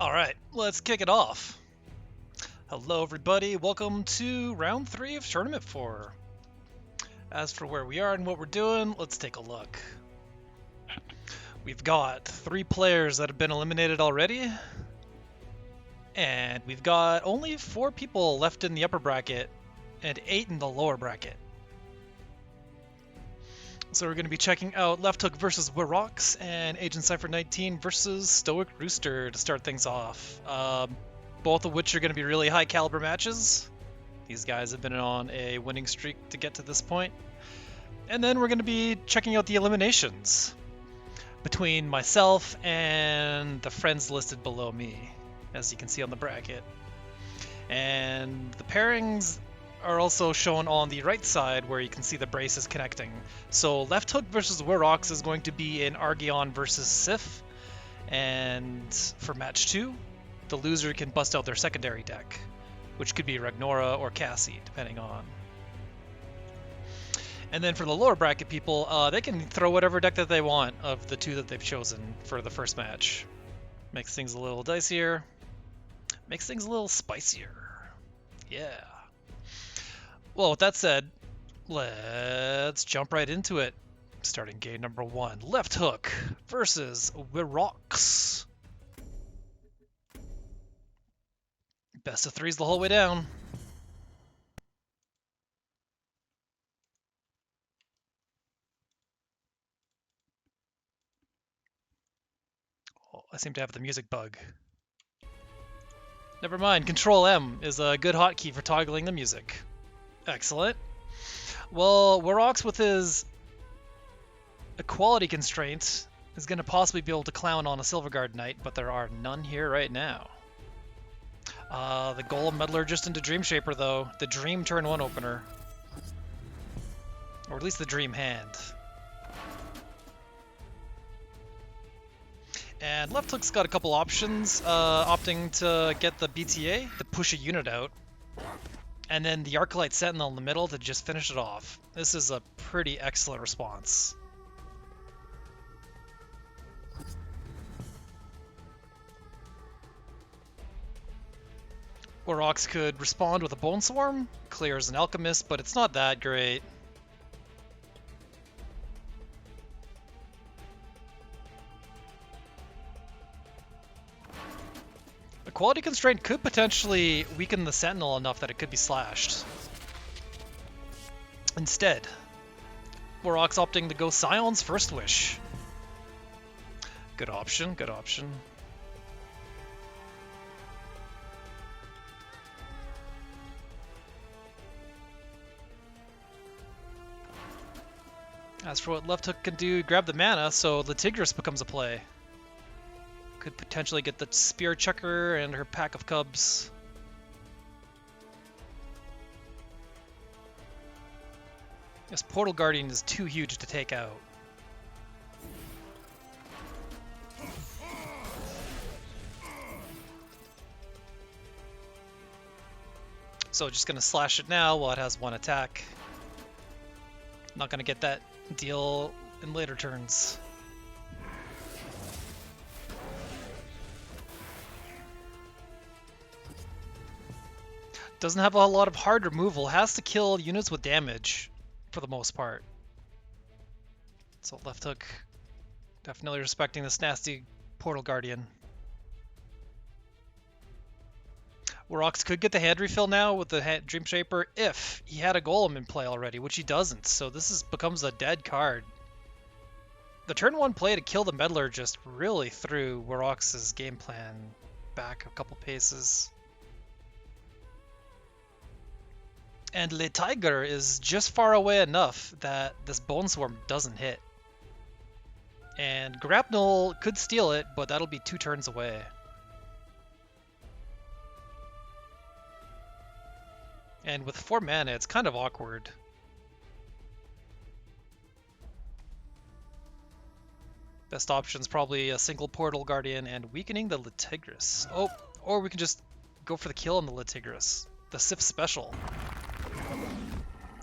Alright, let's kick it off. Hello everybody, welcome to round 3 of Tournament 4. As for where we are and what we're doing, let's take a look. We've got 3 players that have been eliminated already. And we've got only 4 people left in the upper bracket and 8 in the lower bracket. So we're going to be checking out Lefthook versus Wirox and Agent Cypher 19 versus stoicrooster to start things off. Both of which are going to be really high caliber matches. These guys have been on a winning streak to get to this point. And then we're going to be checking out the eliminations between myself and the friends listed below me, as you can see on the bracket. And the pairings are also shown on the right side where you can see the braces connecting. So Lefthook versus Wirox is going to be an Argyon versus Sif, and for match 2, the loser can bust out their secondary deck, which could be Ragnora or Cassie, depending on. And then for the lower bracket people, they can throw whatever deck that they want of the 2 that they've chosen for the first match. Makes things a little dicier, makes things a little spicier. Yeah. Well, with that said, let's jump right into it. Starting game number 1, Lefthook versus Wirox. Best of 3s the whole way down. Oh, I seem to have the music bug. Never mind, Control M is a good hotkey for toggling the music. Excellent. Well, Wirox with his equality constraint is going to possibly be able to clown on a Silverguard Knight, but there are none here right now. The Golem Meddler just into Dream Shaper though. The Dream turn 1 opener. Or at least the Dream hand. And Lefthook's got a couple options, opting to get the BTA to push a unit out, and then the Arclight Sentinel in the middle to just finish it off. This is a pretty excellent response. Wirox could respond with a Bone Swarm, clears an Alchemist, but it's not that great. The quality constraint could potentially weaken the Sentinel enough that it could be slashed. Instead, Wirox opting to go Scion's First Wish. Good option, good option. As for what Lefthook can do, grab the mana, so the Tigris becomes a play. Could potentially get the Spear Chucker and her pack of cubs. This Portal Guardian is too huge to take out. So just gonna slash it now while it has 1 attack. Not gonna get that deal in later turns. Doesn't have a lot of hard removal, has to kill units with damage for the most part. So Lefthook definitely respecting this nasty Portal Guardian. Wirox could get the hand refill now with the Dream Shaper if he had a Golem in play already, which he doesn't, so this becomes a dead card. The turn 1 play to kill the Meddler just really threw Wirox's game plan back a couple paces. And Le Tiger is just far away enough that this Bone Swarm doesn't hit. And Grapnel could steal it, but that'll be 2 turns away. And with 4 mana, it's kind of awkward. Best option's probably a single Portal Guardian and weakening the Litigris. Oh, or we can just go for the kill on the Litigris. The Sif special.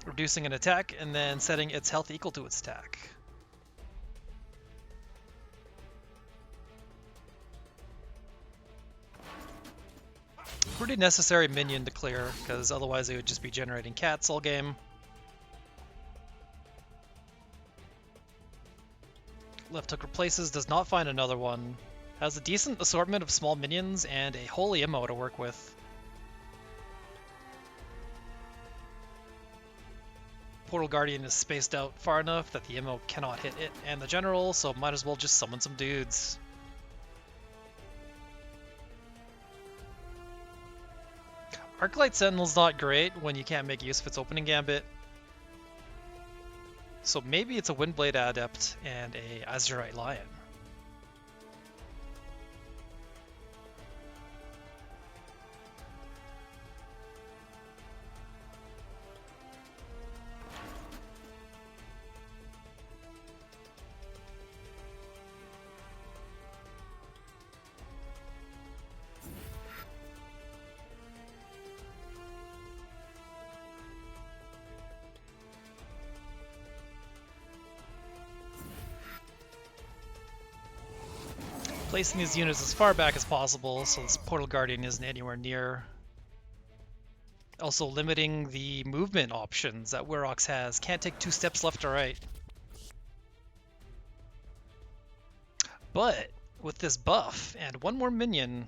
Reducing an attack and then setting its health equal to its attack. Pretty necessary minion to clear, because otherwise they would just be generating cats all game. Lefthook replaces, does not find another one. Has a decent assortment of small minions and a ROHINXO to work with. Portal Guardian is spaced out far enough that the MO cannot hit it and the general, so might as well just summon some dudes. Arclight Sentinel's not great when you can't make use of its opening gambit. So maybe it's a Windblade Adept and a Azurite Lion. Placing these units as far back as possible so this Portal Guardian isn't anywhere near. Also limiting the movement options that Wirox has. Can't take 2 steps left or right. But with this buff and one more minion,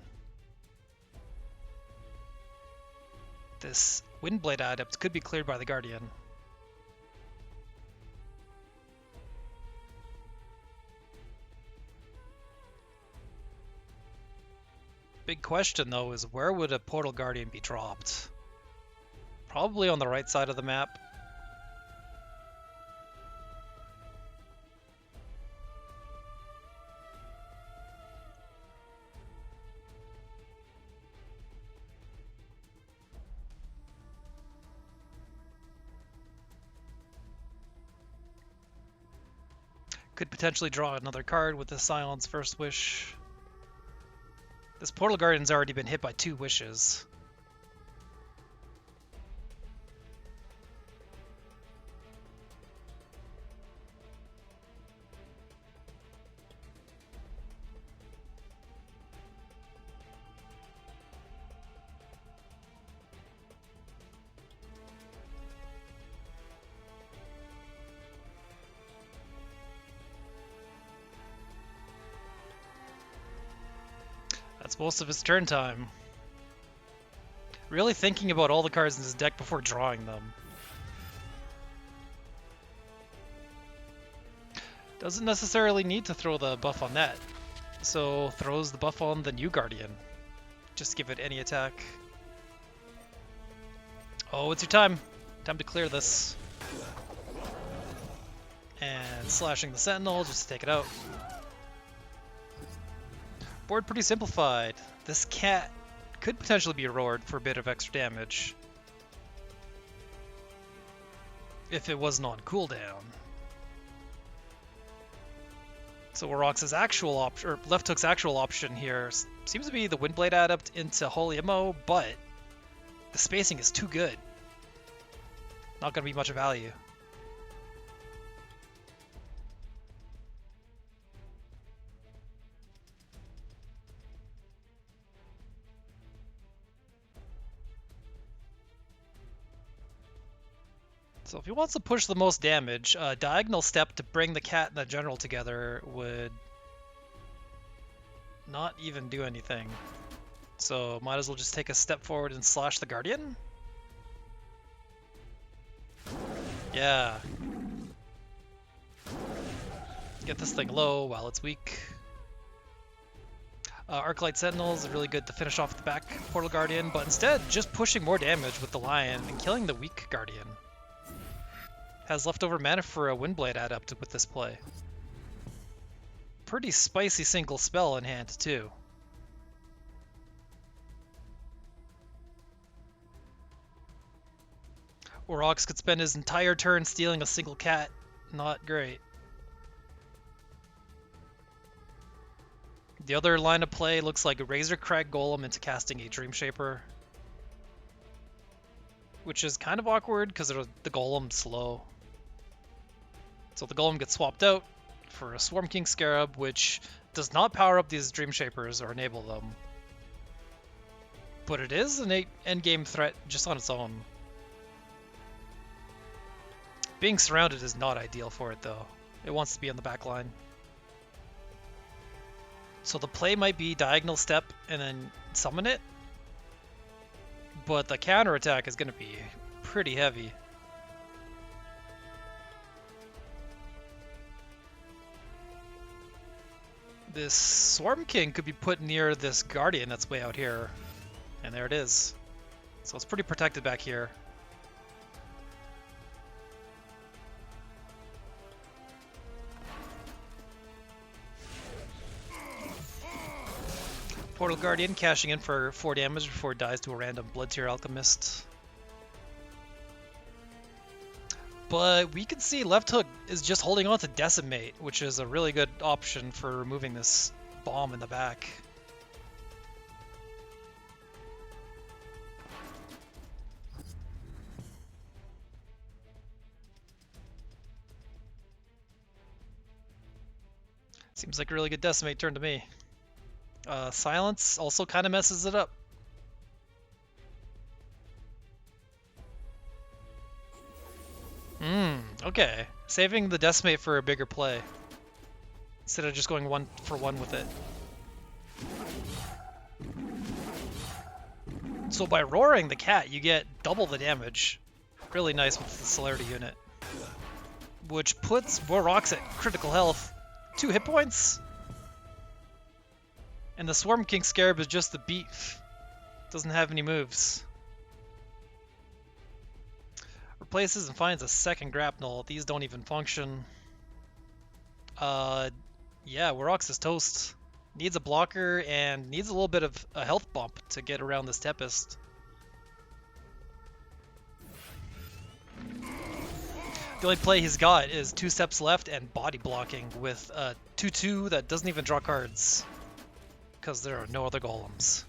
this Windblade Adept could be cleared by the Guardian. Big question though is where would a Portal Guardian be dropped? Probably on the right side of the map. Could potentially draw another card with the Scion's First Wish. This Portal Guardian's already been hit by 2 wishes. That's most of his turn time. Really thinking about all the cards in his deck before drawing them. Doesn't necessarily need to throw the buff on that. So throws the buff on the new Guardian. Just give it any attack. Oh, it's your time. Time to clear this. And slashing the Sentinel, just to take it out. Board pretty simplified. This cat could potentially be roared for a bit of extra damage. If it wasn't on cooldown. So Wirox's actual option, or Lefthook's actual option here seems to be the Windblade Adept into ROHINXO, but the spacing is too good. Not going to be much value. So if he wants to push the most damage, a diagonal step to bring the cat and the general together would not even do anything. So might as well just take a step forward and slash the Guardian? Yeah. Get this thing low while it's weak. Arclight Sentinel is really good to finish off the back Portal Guardian, but instead just pushing more damage with the Lion and killing the weak Guardian. Has leftover mana for a Windblade Adept with this play. Pretty spicy single spell in hand too. Wirox could spend his entire turn stealing a single cat. Not great. The other line of play looks like a Razorcrag Golem into casting a Dreamshaper. Which is kind of awkward because the Golem's slow. So the Golem gets swapped out for a Swarm King Scarab, which does not power up these Dreamshapers or enable them. But it is an endgame threat just on its own. Being surrounded is not ideal for it, though. It wants to be on the back line. So the play might be diagonal step and then summon it. But the counterattack is going to be pretty heavy. This Swarm King could be put near this Guardian that's way out here. And there it is. So it's pretty protected back here. Portal Guardian cashing in for 4 damage before it dies to a random Blood Tier Alchemist. But we can see Lefthook is just holding on to Decimate, which is a really good option for removing this bomb in the back. Seems like a really good Decimate turn to me. Silence also kind of messes it up. Okay. Saving the Decimate for a bigger play. Instead of just going 1-for-1 with it. So by roaring the cat, you get double the damage. Really nice with the Celerity unit. Which puts Wirox at critical health. 2 hit points? And the Swarm King Scarab is just the beef. Doesn't have any moves. Replaces and finds a second grapnel. These don't even function. Yeah, Wirox is toast. Needs a blocker and needs a little bit of a health bump to get around this Tempest. The only play he's got is 2 steps left and body blocking with a 2/2 that doesn't even draw cards. Because there are no other golems.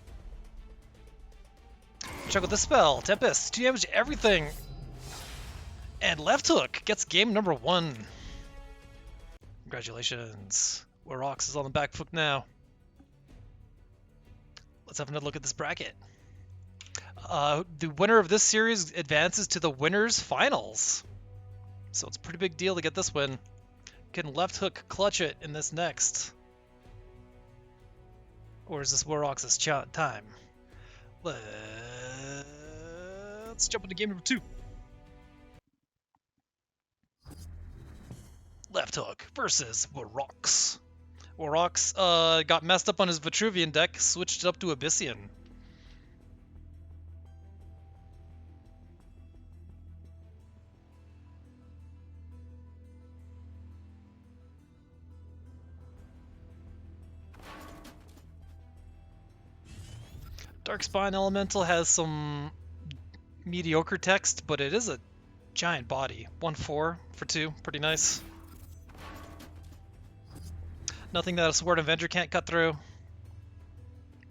Check out this spell. Tempest, 2 damage to everything. And Lefthook gets game number 1. Congratulations. Wirox is on the back foot now. Let's have another look at this bracket. The winner of this series advances to the winners finals. So it's a pretty big deal to get this win. Can Lefthook clutch it in this next? Or is this Wirox's time? Let's jump into game number 2. Lefthook versus Wirox. Wirox got messed up on his Vitruvian deck, switched it up to Abyssian. Darkspine Elemental has some mediocre text, but it is a giant body. 1/4 for 2, pretty nice. Nothing that a Sword Avenger can't cut through.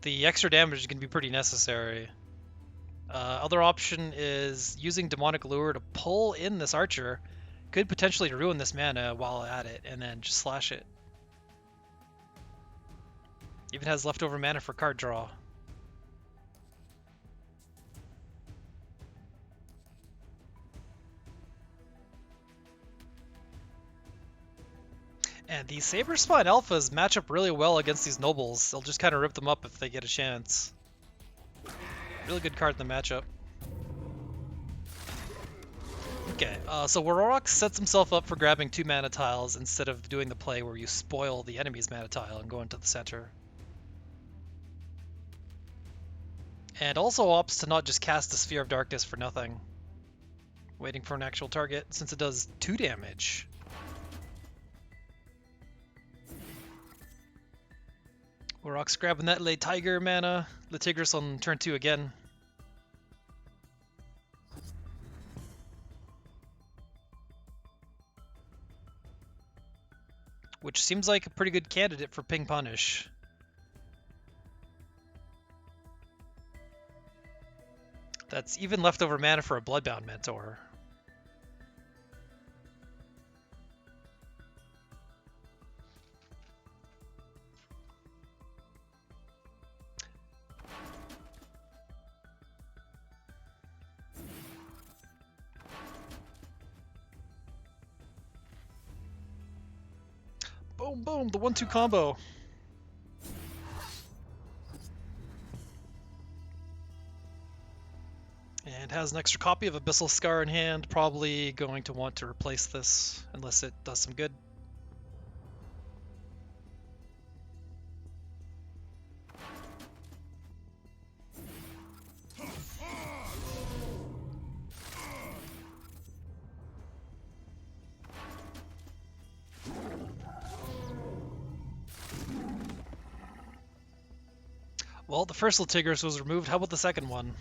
The extra damage is going to be pretty necessary. Other option is using Demonic Lure to pull in this Archer. Could potentially ruin this mana while at it, and then just slash it. Even has leftover mana for card draw. And the Saber Spine Alphas match up really well against these Nobles. They'll just kind of rip them up if they get a chance. Really good card in the matchup. Okay, so Wirox sets himself up for grabbing 2 mana tiles instead of doing the play where you spoil the enemy's mana tile and go into the center. And also opts to not just cast the Sphere of Darkness for nothing. Waiting for an actual target since it does 2 damage. Wirox grabbing that Le Tiger mana. Le Tigris on turn 2 again. Which seems like a pretty good candidate for Ping Punish. That's even leftover mana for a Bloodbound Mentor. Boom, boom, the 1-2 combo. And has an extra copy of Abyssal Scar in hand, probably going to want to replace this, unless it does some good. Well, the first Latigrus was removed, how about the second one?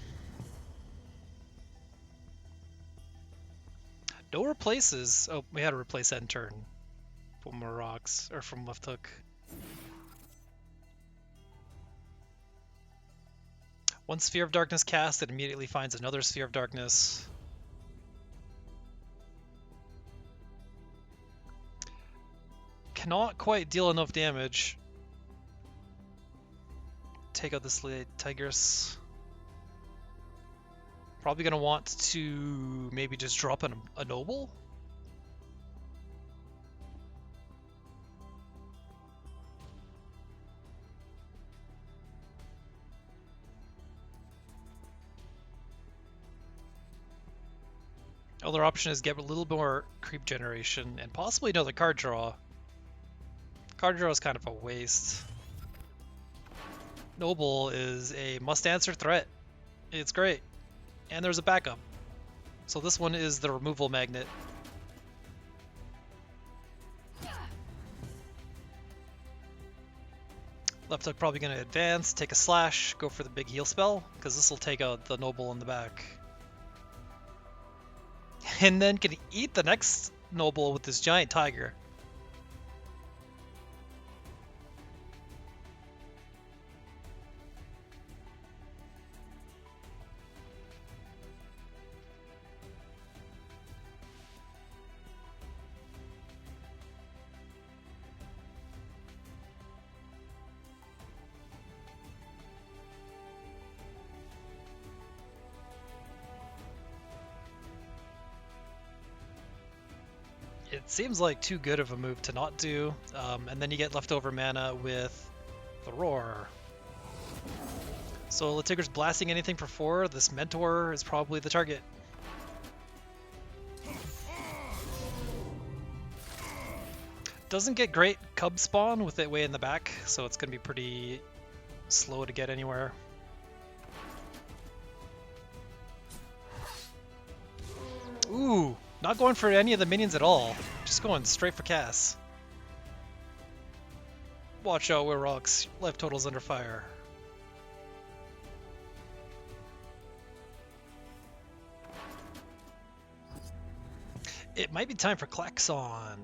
No replaces. Oh, we had to replace that in turn. From Wirox, or from Lefthook. One Sphere of Darkness cast, it immediately finds another Sphere of Darkness. Cannot quite deal enough damage. Take out this Tigress. Probably going to want to maybe just drop a Noble. Other option is get a little more creep generation and possibly another card draw. Card draw is kind of a waste. Noble is a must-answer threat. It's great. And there's a backup. So this one is the removal magnet. Lefthook probably going to advance, take a slash, go for the big heal spell, because this will take out the Noble in the back. And then can eat the next Noble with this giant tiger. It seems like too good of a move to not do, and then you get leftover mana with the Roar. So Latigrus blasting anything for 4, this Mentor is probably the target. Doesn't get great cub spawn with it way in the back, so it's going to be pretty slow to get anywhere. Ooh! Not going for any of the minions at all, just going straight for Cass. Watch out, Wirox. Life total's under fire. It might be time for Klaxon.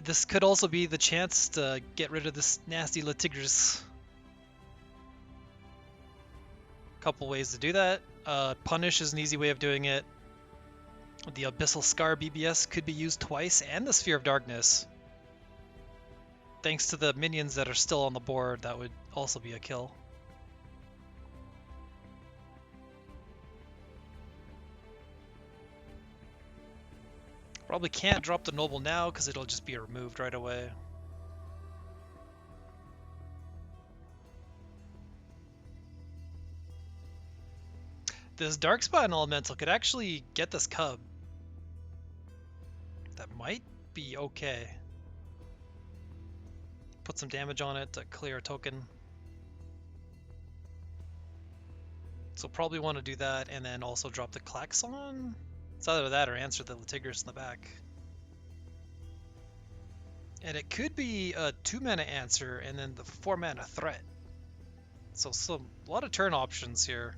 This could also be the chance to get rid of this nasty Latigrus. Couple ways to do that. Punish is an easy way of doing it. The Abyssal Scar BBS could be used twice, and the Sphere of Darkness. Thanks to the minions that are still on the board, that would also be a kill. Probably can't drop the Noble now because it'll just be removed right away. This Darkspawn Elemental could actually get this Cub. That might be okay. Put some damage on it to clear a token. So probably want to do that and then also drop the Klaxon. It's either that or answer the Latigrus in the back. And it could be a 2-mana answer and then the 4-mana threat. So a lot of turn options here.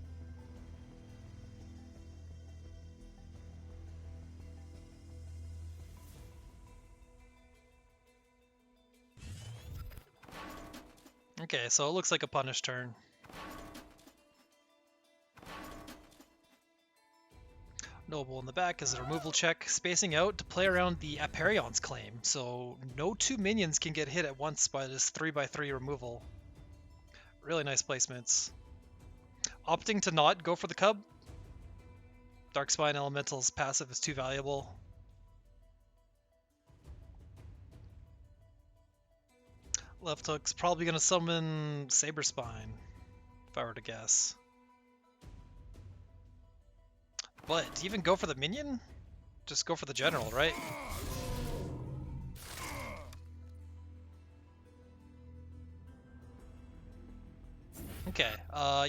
Okay, so it looks like a punish turn. Noble in the back is a removal check, spacing out to play around the Aperion's claim, so no 2 minions can get hit at once by this 3x3 removal. Really nice placements. Opting to not go for the cub. Darkspine Elemental's passive is too valuable. Lefthook's probably going to summon Saberspine, if I were to guess. But, do you even go for the minion? Just go for the general, right? Okay,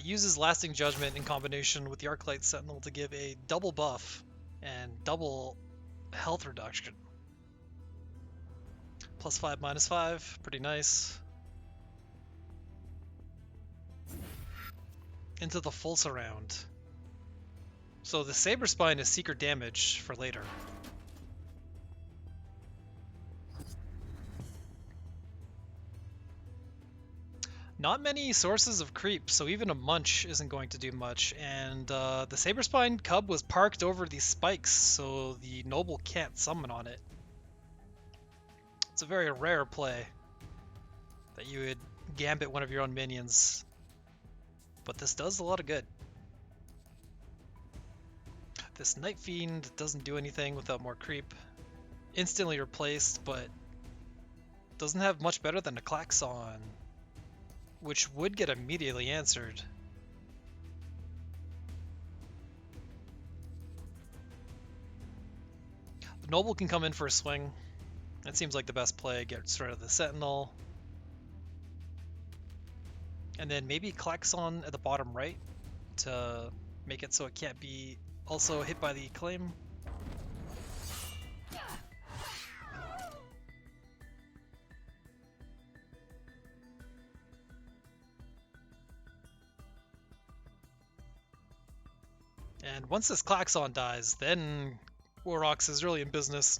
uses Lasting Judgment in combination with the Arclight Sentinel to give a double buff and double health reduction. +5, -5, pretty nice. Into the full surround. So the Saberspine is secret damage for later. Not many sources of creep, so even a Munch isn't going to do much, and the Saberspine Cub was parked over these spikes, so the Noble can't summon on it. It's a very rare play that you would gambit one of your own minions, but this does a lot of good. This Night Fiend doesn't do anything without more creep. Instantly replaced, but doesn't have much better than a Klaxon, which would get immediately answered. The Noble can come in for a swing. That seems like the best play. Gets rid of the Sentinel. And then maybe Klaxon at the bottom right to make it so it can't be also hit by the claim. And once this Klaxon dies, then Wirox is really in business.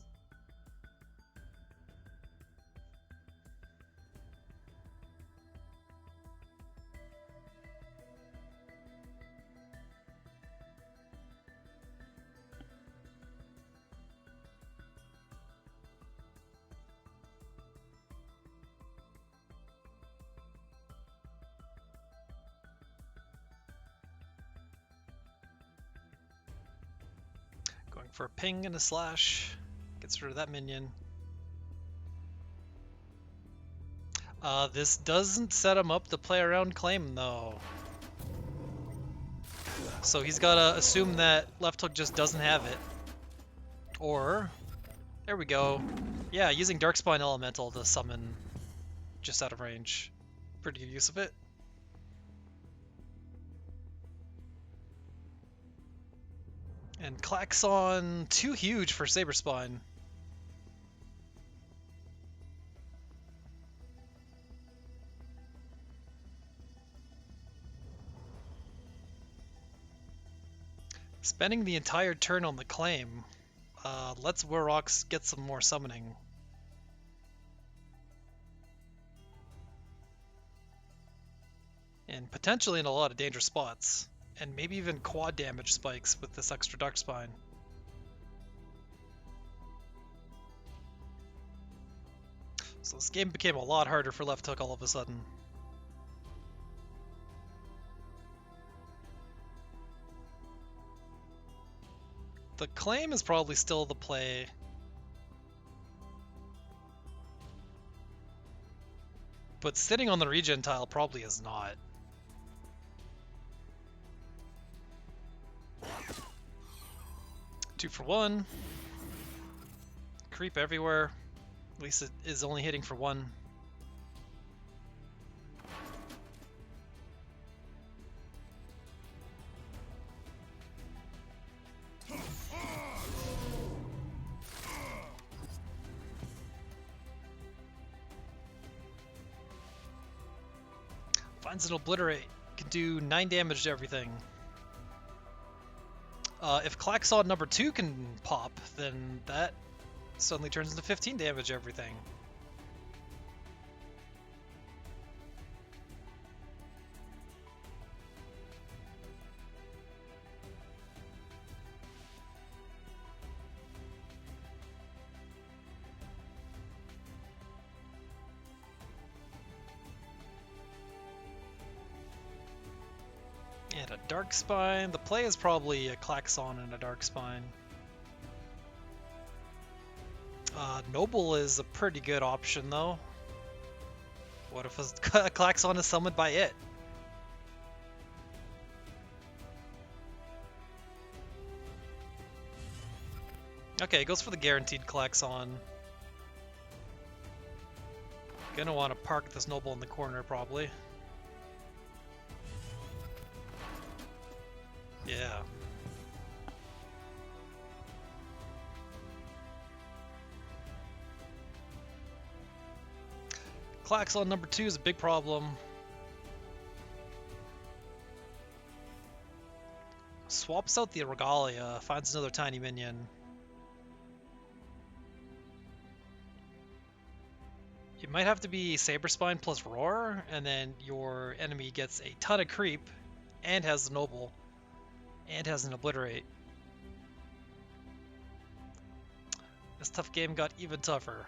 Going for a ping and a slash. Gets rid of that minion. This doesn't set him up to play around claim though. So he's gotta assume that Lefthook just doesn't have it. Or, there we go. Yeah, using Darkspine Elemental to summon just out of range. Pretty good use of it. And Klaxon, too huge for Saberspine. Spending the entire turn on the claim lets Wirox get some more summoning. And potentially in a lot of dangerous spots. And maybe even quad damage spikes with this extra Darkspine. So this game became a lot harder for Lefthook all of a sudden. The claim is probably still the play. But sitting on the regen tile probably is not. Two for one. Creep everywhere. At least it is only hitting for one. Finds an Obliterate. Can do 9 damage to everything. If Klaxon number 2 can pop, then that suddenly turns into 15 damage to everything. And a Dark Spine. The play is probably a Klaxon and a Dark Spine. Noble is a pretty good option though. What if a Klaxon is summoned by it? Okay, goes for the guaranteed Klaxon. Gonna want to park this Noble in the corner probably. Yeah. Klaxon number 2 is a big problem. Swaps out the Regalia, finds another tiny minion. It might have to be Saberspine plus Roar, and then your enemy gets a ton of creep, and has the Noble, and has an Obliterate. This tough game got even tougher.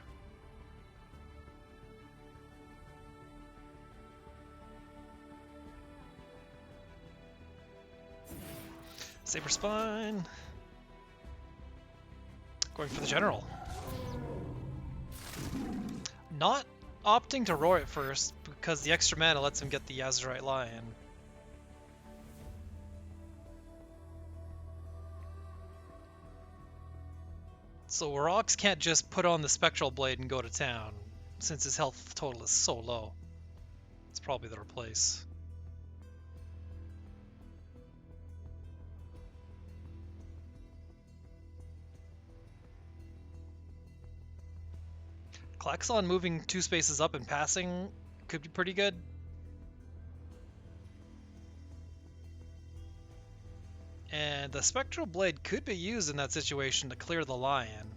Saberspine. Going for the General. Not opting to roar at first because the extra mana lets him get the Azurite Lion. So Wirox can't just put on the Spectral Blade and go to town, since his health total is so low. It's probably the replace. Klaxon moving 2 spaces up and passing could be pretty good. And the Spectral Blade could be used in that situation to clear the Lion.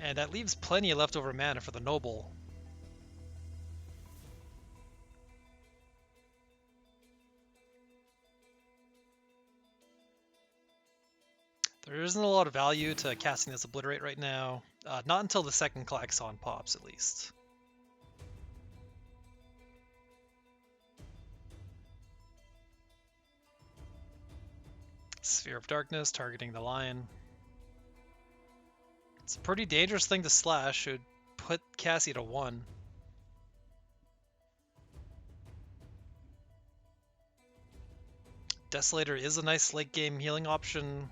And that leaves plenty of leftover mana for the Noble. There isn't a lot of value to casting this Obliterate right now. Not until the second Klaxon pops, at least. Sphere of Darkness, targeting the Lion. It's a pretty dangerous thing to slash. Should put Cassie to 1. Desolator is a nice late game healing option.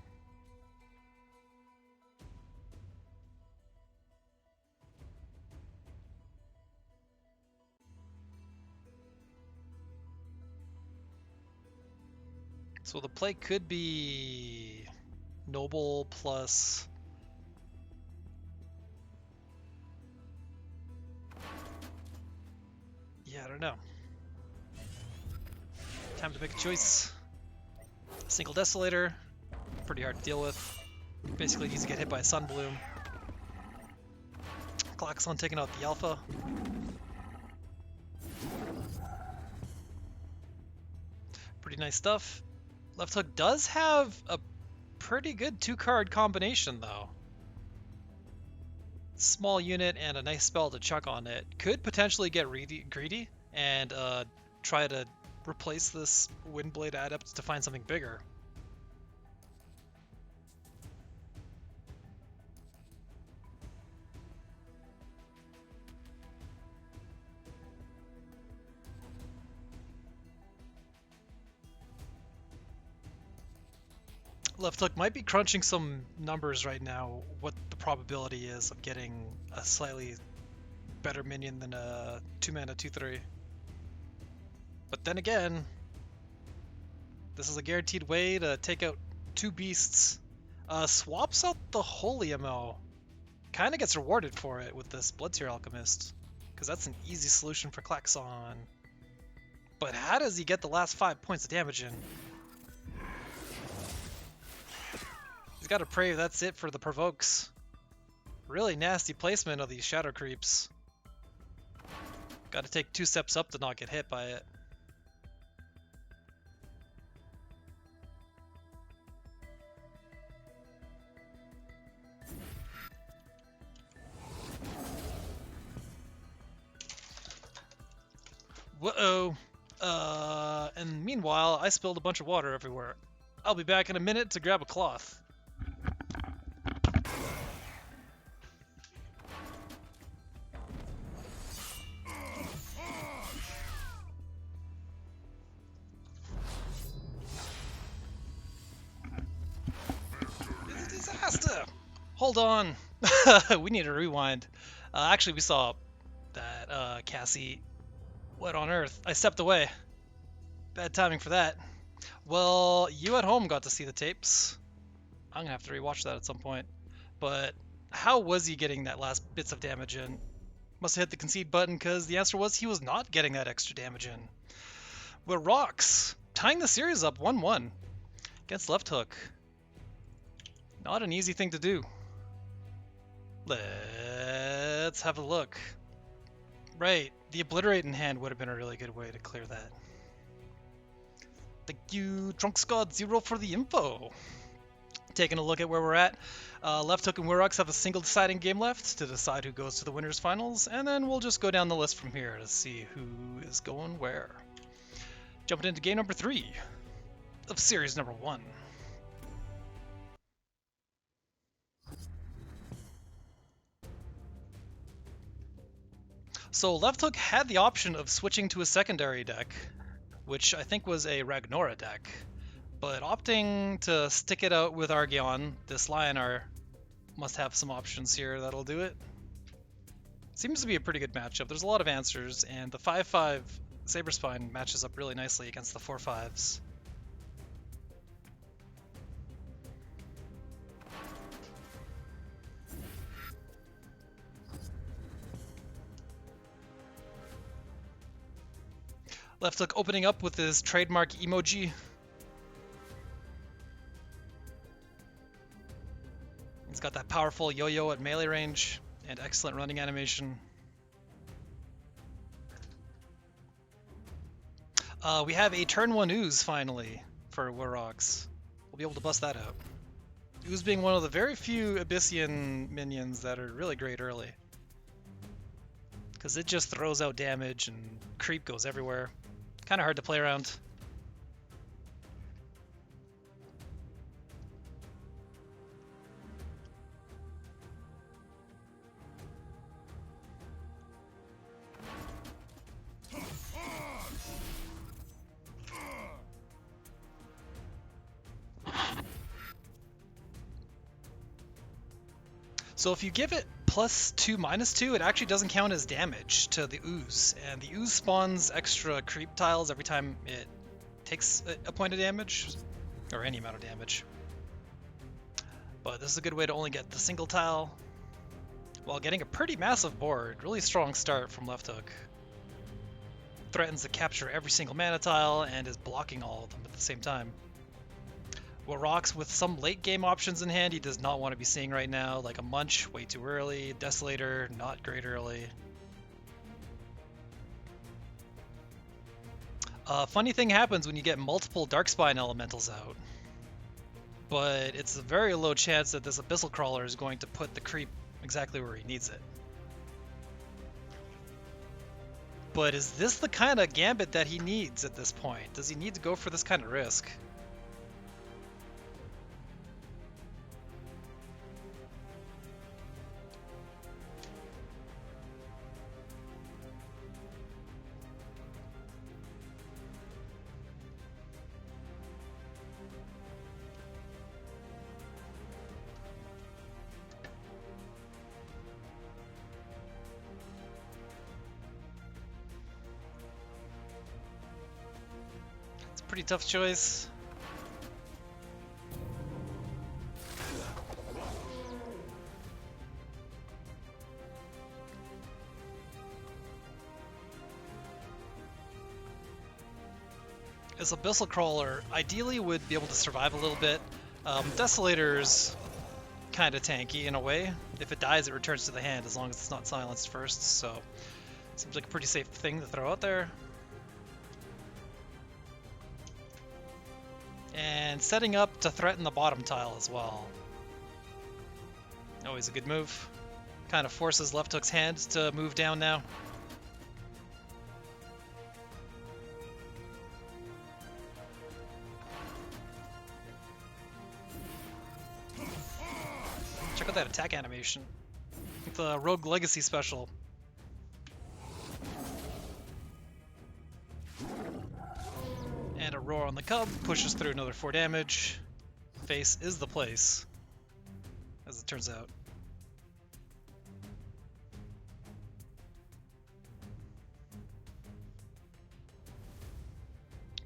So the play could be Noble plus I don't know. Time to make a choice. Single Desolator, pretty hard to deal with. Basically needs to get hit by a Sunbloom. Klaxon taking out the Alpha. Pretty nice stuff. Lefthook does have a pretty good 2-card combination though. Small unit and a nice spell to chuck on it. Could potentially get greedy and try to replace this Windblade Adept to find something bigger. Lefthook might be crunching some numbers right now, what the probability is of getting a slightly better minion than a 2-mana 2/3. But then again, this is a guaranteed way to take out 2 beasts. Swaps out the Holy MO. Kind of gets rewarded for it with this Bloodseer Alchemist, because that's an easy solution for Klaxon. But how does he get the last 5 points of damage in? He's got to pray that's it for the provokes. Really nasty placement of these shadow creeps. Got to take 2 steps up to not get hit by it. Whoa. And meanwhile, I spilled a bunch of water everywhere. I'll be back in a minute to grab a cloth. It's a disaster! Hold on. We need to rewind. Actually, we saw that Cassie... What on earth? I stepped away. Bad timing for that. Well, you at home got to see the tapes. I'm gonna have to rewatch that at some point. But how was he getting that last bits of damage in? Must have hit the concede button because the answer was he was not getting that extra damage in. Wirox tying the series up 1-1 against Lefthook. Not an easy thing to do. Let's have a look. Right, the Obliterate in hand would have been a really good way to clear that. Thank you, DrunkScott0 for the info. Taking a look at where we're at. Lefthook and Wirox have a single deciding game left to decide who goes to the winners finals, and then we'll just go down the list from here to see who is going where. Jumping into game number 3 of series number 1. So Lefthook had the option of switching to a secondary deck, which I think was a Ragnora deck, but opting to stick it out with Argyon, this Lionar must have some options here that'll do it. Seems to be a pretty good matchup. There's a lot of answers, and the 5/5 Saberspine matches up really nicely against the 4/5s. Lefthook opening up with his trademark emoji. He's got that powerful yo-yo at melee range and excellent running animation. We have a turn 1 Ooze finally for Wirox. We'll be able to bust that out. Ooze being one of the very few Abyssian minions that are really great early. Because it just throws out damage and creep goes everywhere. Kind of hard to play around. So if you give it +2, -2, it actually doesn't count as damage to the Ooze, and the Ooze spawns extra creep tiles every time it takes a point of damage, or any amount of damage. But this is a good way to only get the single tile, while getting a pretty massive board. Really strong start from Lefthook. Threatens to capture every single mana tile, and is blocking all of them at the same time. Wirox with some late game options in hand he does not want to be seeing right now, like a Munch way too early, Desolator not great early. Funny thing happens when you get multiple Darkspine elementals out, but it's a very low chance that this Abyssal Crawler is going to put the creep exactly where he needs it. But is this the kind of gambit that he needs at this point? Does he need to go for this kind of risk? Pretty tough choice. This Abyssal Crawler ideally would be able to survive a little bit. Desolator's kind of tanky in a way. If it dies, it returns to the hand as long as it's not silenced first, so seems like a pretty safe thing to throw out there. And setting up to threaten the bottom tile as well. Always a good move. Kind of forces Lefthook's hand to move down now. that attack animation. The Rogue Legacy special. And a roar on the Cub pushes through another 4 damage. Face is the place, as it turns out.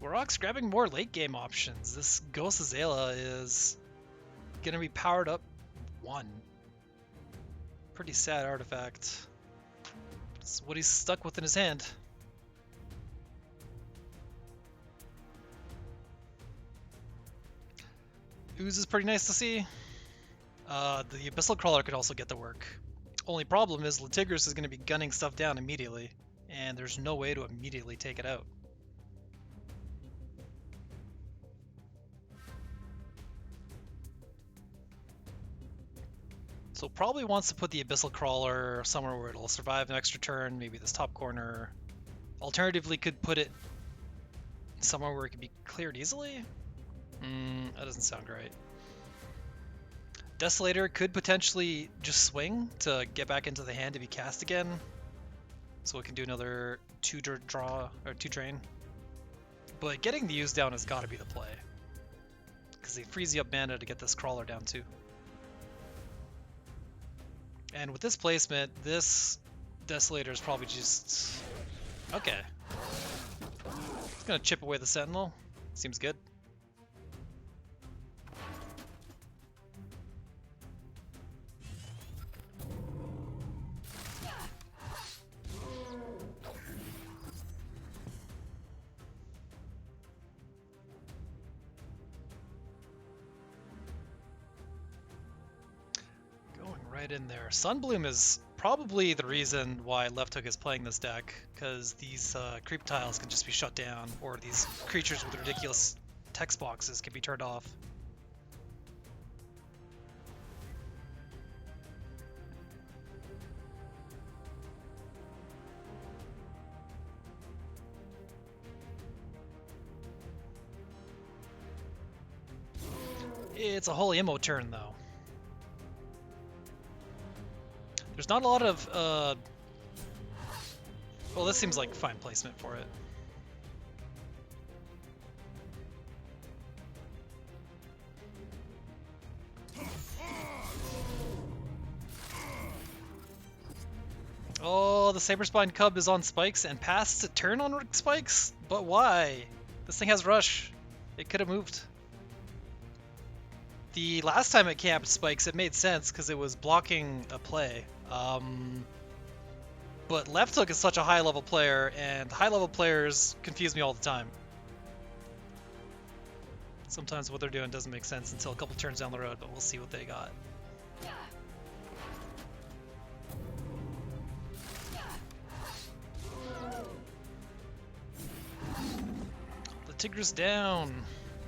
Wirox grabbing more late game options. This Ghost Azala is gonna be powered up 1. Pretty sad artifact. It's what he's stuck with in his hand. Ooze is pretty nice to see. The Abyssal Crawler could also get the work. Only problem is Letigris is going to be gunning stuff down immediately, and there's no way to immediately take it out. So probably wants to put the Abyssal Crawler somewhere where it'll survive an extra turn, maybe this top corner. Alternatively, could put it somewhere where it could be cleared easily? That doesn't sound right. Desolator could potentially just swing to get back into the hand to be cast again. So it can do another 2 draw, or 2 drain. But getting the use down has got to be the play. Because they freeze you up mana to get this crawler down too. And with this placement, this Desolator is probably just... Okay. It's gonna chip away the Sentinel. Seems good. In there. Sunbloom is probably the reason why Lefthook is playing this deck, because these creep tiles can just be shut down, or these creatures with ridiculous text boxes can be turned off. It's a holy immo turn though. There's not a lot of, well, this seems like fine placement for it. Oh, the Saberspine Cub is on spikes and passed to turn on spikes? But why? This thing has rush. It could have moved. The last time it camped spikes, it made sense because it was blocking a play. But Lefthook is such a high-level player, and high-level players confuse me all the time. Sometimes what they're doing doesn't make sense until a couple turns down the road, but we'll see what they got. The Tigris down,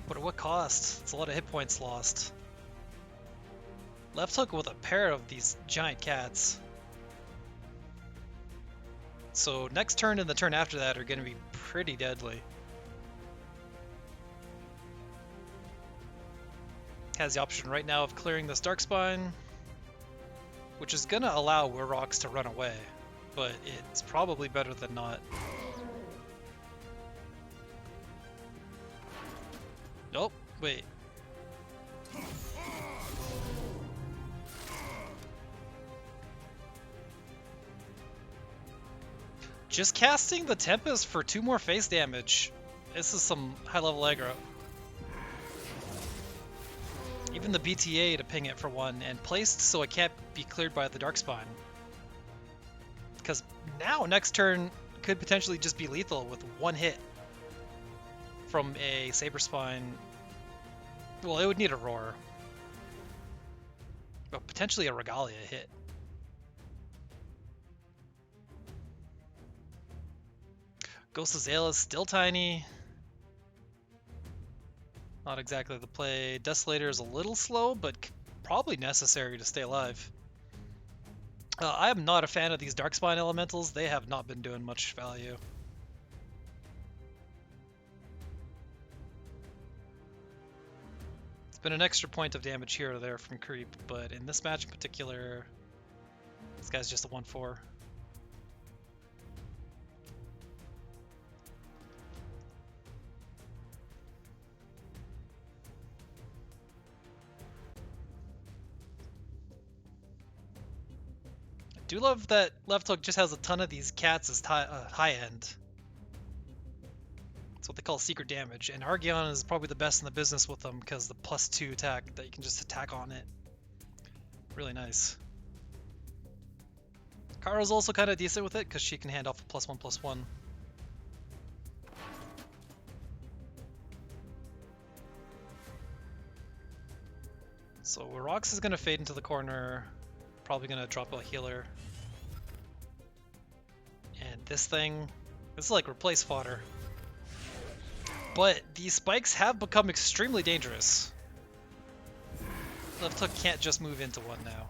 but at what cost? It's a lot of hit points lost. Lefthook with a pair of these giant cats. So next turn and the turn after that are going to be pretty deadly. Has the option right now of clearing this Darkspine, which is going to allow Wirox to run away, but it's probably better than not. Nope, wait. Just casting the Tempest for 2 more face damage. This is some high-level aggro. Even the BTA to ping it for 1, and placed so it can't be cleared by the Darkspine. Because now, next turn, could potentially just be lethal with 1 hit from a Saberspine. Well, it would need a Roar. But potentially a Regalia hit. Ghost Azala is still tiny. Not exactly the play. Desolator is a little slow, but probably necessary to stay alive. I am not a fan of these Darkspine elementals. They have not been doing much value. Been an extra point of damage here or there from creep, but in this match in particular, this guy's just a 1/4. I do love that Lefthook just has a ton of these cats as high end. That's what they call secret damage, and Argyon is probably the best in the business with them because the +2 attack that you can just attack on it. Really nice. Kara's also kind of decent with it because she can hand off a +1/+1. So Wirox is going to fade into the corner, probably going to drop a healer. And this is like replace fodder. But these spikes have become extremely dangerous. Lefthook can't just move into one now.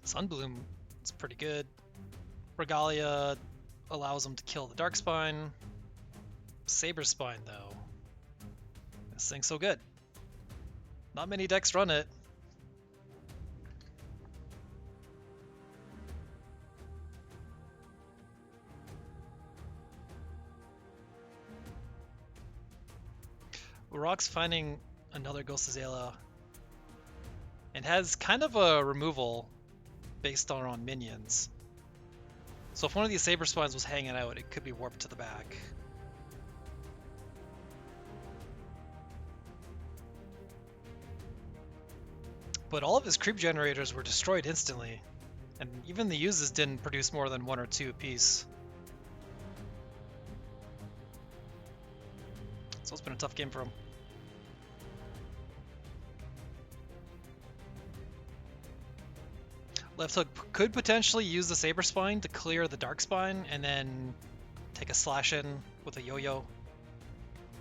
Sunbloom is pretty good. Regalia allows him to kill the Darkspine. Saber Spine, though. This thing's so good. Not many decks run it. Wirox finding another Ghost Azalea and has kind of a removal based on minions. So if one of these Saber Spines was hanging out, it could be warped to the back. But all of his creep generators were destroyed instantly, and even the uses didn't produce more than 1 or 2 apiece. So it's been a tough game for him. Lefthook could potentially use the Saber Spine to clear the Dark Spine and then take a slash in with a yo-yo.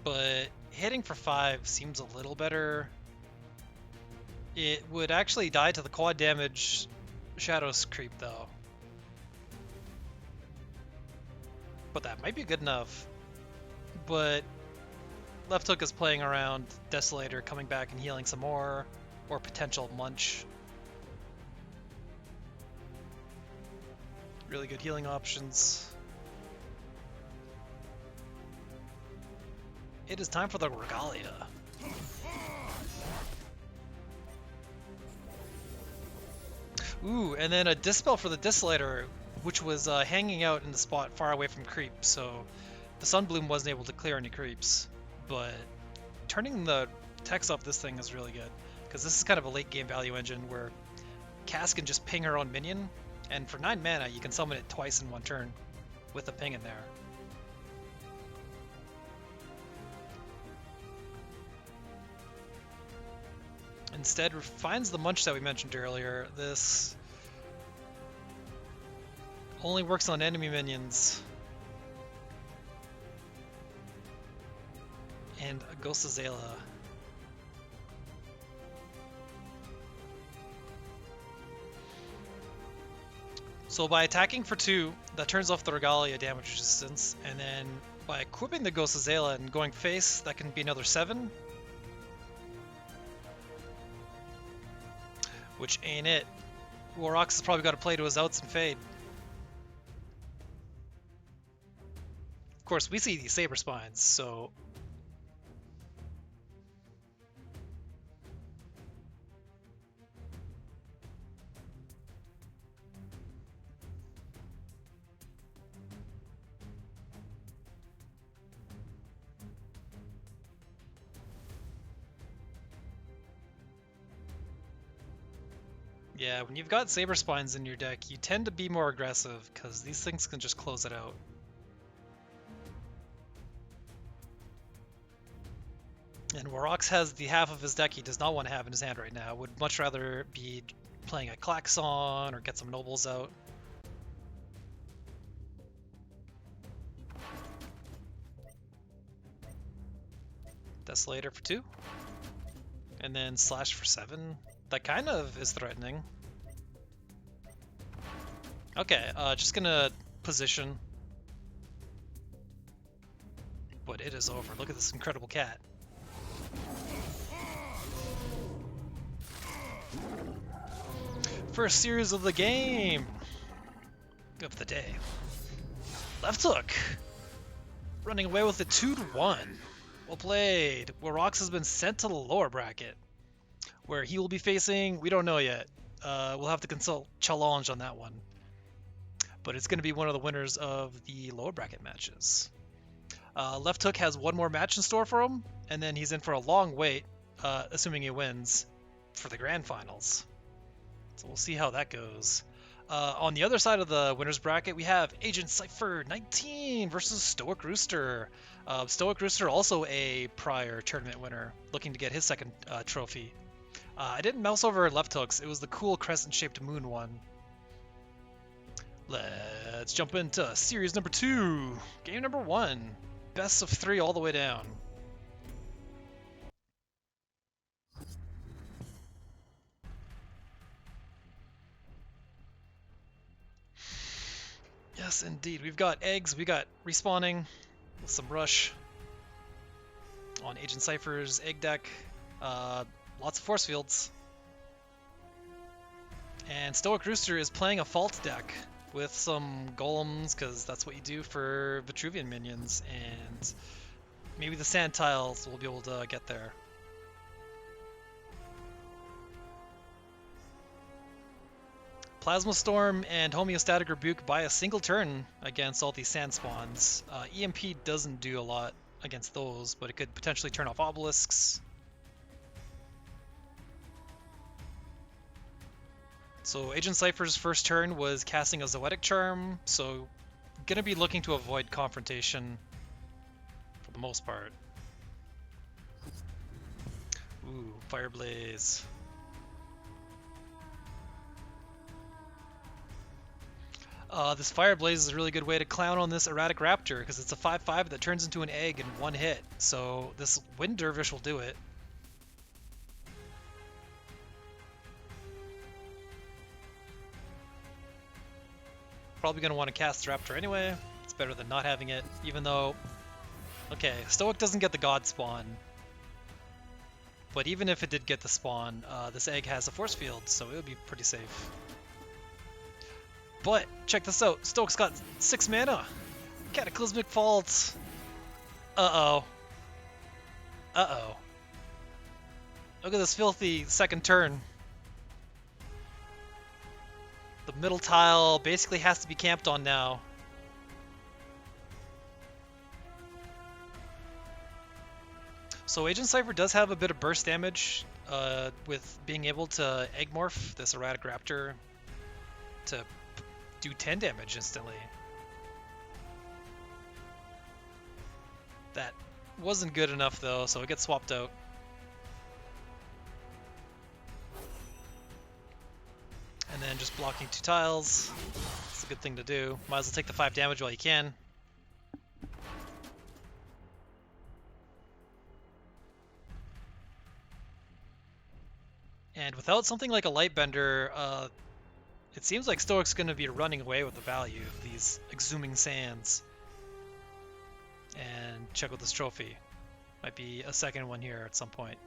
But hitting for 5 seems a little better. It would actually die to the quad damage Shadows creep though. But that might be good enough. But Lefthook is playing around Desolator, coming back and healing some more, or potential Munch. Really good healing options. It is time for the Regalia. Ooh, and then a Dispel for the Desolator, which was hanging out in the spot far away from creep, so the Sunbloom wasn't able to clear any creeps. But turning the text off this thing is really good, because this is kind of a late game value engine where Cass can just ping her own minion, and for 9 mana you can summon it twice in 1 turn with a ping in there. Instead finds the Munch that we mentioned earlier. This only works on enemy minions. And a Ghost Azalea. So by attacking for 2, that turns off the Regalia damage resistance, and then by equipping the Ghost Azalea and going face, that can be another 7. Which ain't it. Wirox has probably got to play to his outs and fade. Of course, we see these Saber Spines, so... Yeah, when you've got Saber Spines in your deck, you tend to be more aggressive, because these things can just close it out. And Wirox has the half of his deck he does not want to have in his hand right now. Would much rather be playing a Klaxon or get some Nobles out. Desolator for 2. And then Slash for 7. That kind of is threatening. Okay, just gonna position. But it is over. Look at this incredible cat. First series of the game! Of the day. Lefthook! Running away with a 2-1. Well played. Wirox has been sent to the lower bracket. Where he will be facing, we don't know yet. We'll have to consult challenge on that one. But it's going to be one of the winners of the lower bracket matches. Lefthook has one more match in store for him, and then he's in for a long wait, assuming he wins, for the grand finals. So we'll see how that goes. On the other side of the winners bracket, we have Agent Cypher 19 versus stoicrooster. stoicrooster also a prior tournament winner, looking to get his second trophy. I didn't mouse over Lefthooks. It was the cool crescent-shaped moon one. Let's jump into series number 2. Game number 1. Best of 3 all the way down. Yes, indeed. We've got eggs, we got respawning with some rush on Agent Cypher's egg deck. Lots of force fields. And stoicrooster is playing a fault deck with some golems, because that's what you do for Vitruvian minions, and maybe the sand tiles will be able to get there. Plasma Storm and Homeostatic Rebuke buy a single turn against all these sand spawns. EMP doesn't do a lot against those, but it could potentially turn off obelisks. So Agent Cypher's first turn was casting a Zoetic Charm, so gonna be looking to avoid confrontation for the most part. Ooh, Fireblaze. This Fireblaze is a really good way to clown on this Erratic Raptor, because it's a 5/5 that turns into an egg in one hit, so this Wind Dervish will do it. Probably going to want to cast the Raptor anyway. It's better than not having it, even though... Okay, Stoic doesn't get the God spawn. But even if it did get the spawn, this egg has a force field, so it would be pretty safe. But, check this out. Stoic's got 6 mana. Cataclysmic Fault. Uh-oh. Uh-oh. Look at this filthy second turn. The middle tile basically has to be camped on now. So Agent Cypher does have a bit of burst damage with being able to Egg Morph this Erratic Raptor to do 10 damage instantly. That wasn't good enough though, so it gets swapped out. And then just blocking 2 tiles. It's a good thing to do. Might as well take the 5 damage while you can. And without something like a Lightbender, it seems like Stoic's going to be running away with the value of these exhuming sands. And check out this trophy. Might be a second one here at some point.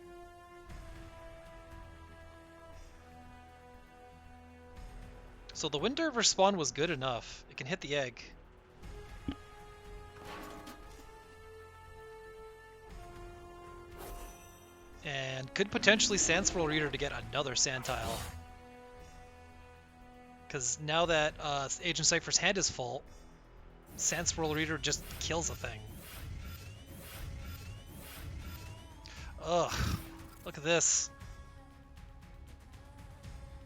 So the Wind Dervish spawn was good enough. It can hit the egg. And could potentially Sand Swirl Reader to get another sand tile. Because now that Agent Cypher's hand is full, Sand Swirl Reader just kills a thing. Ugh, look at this.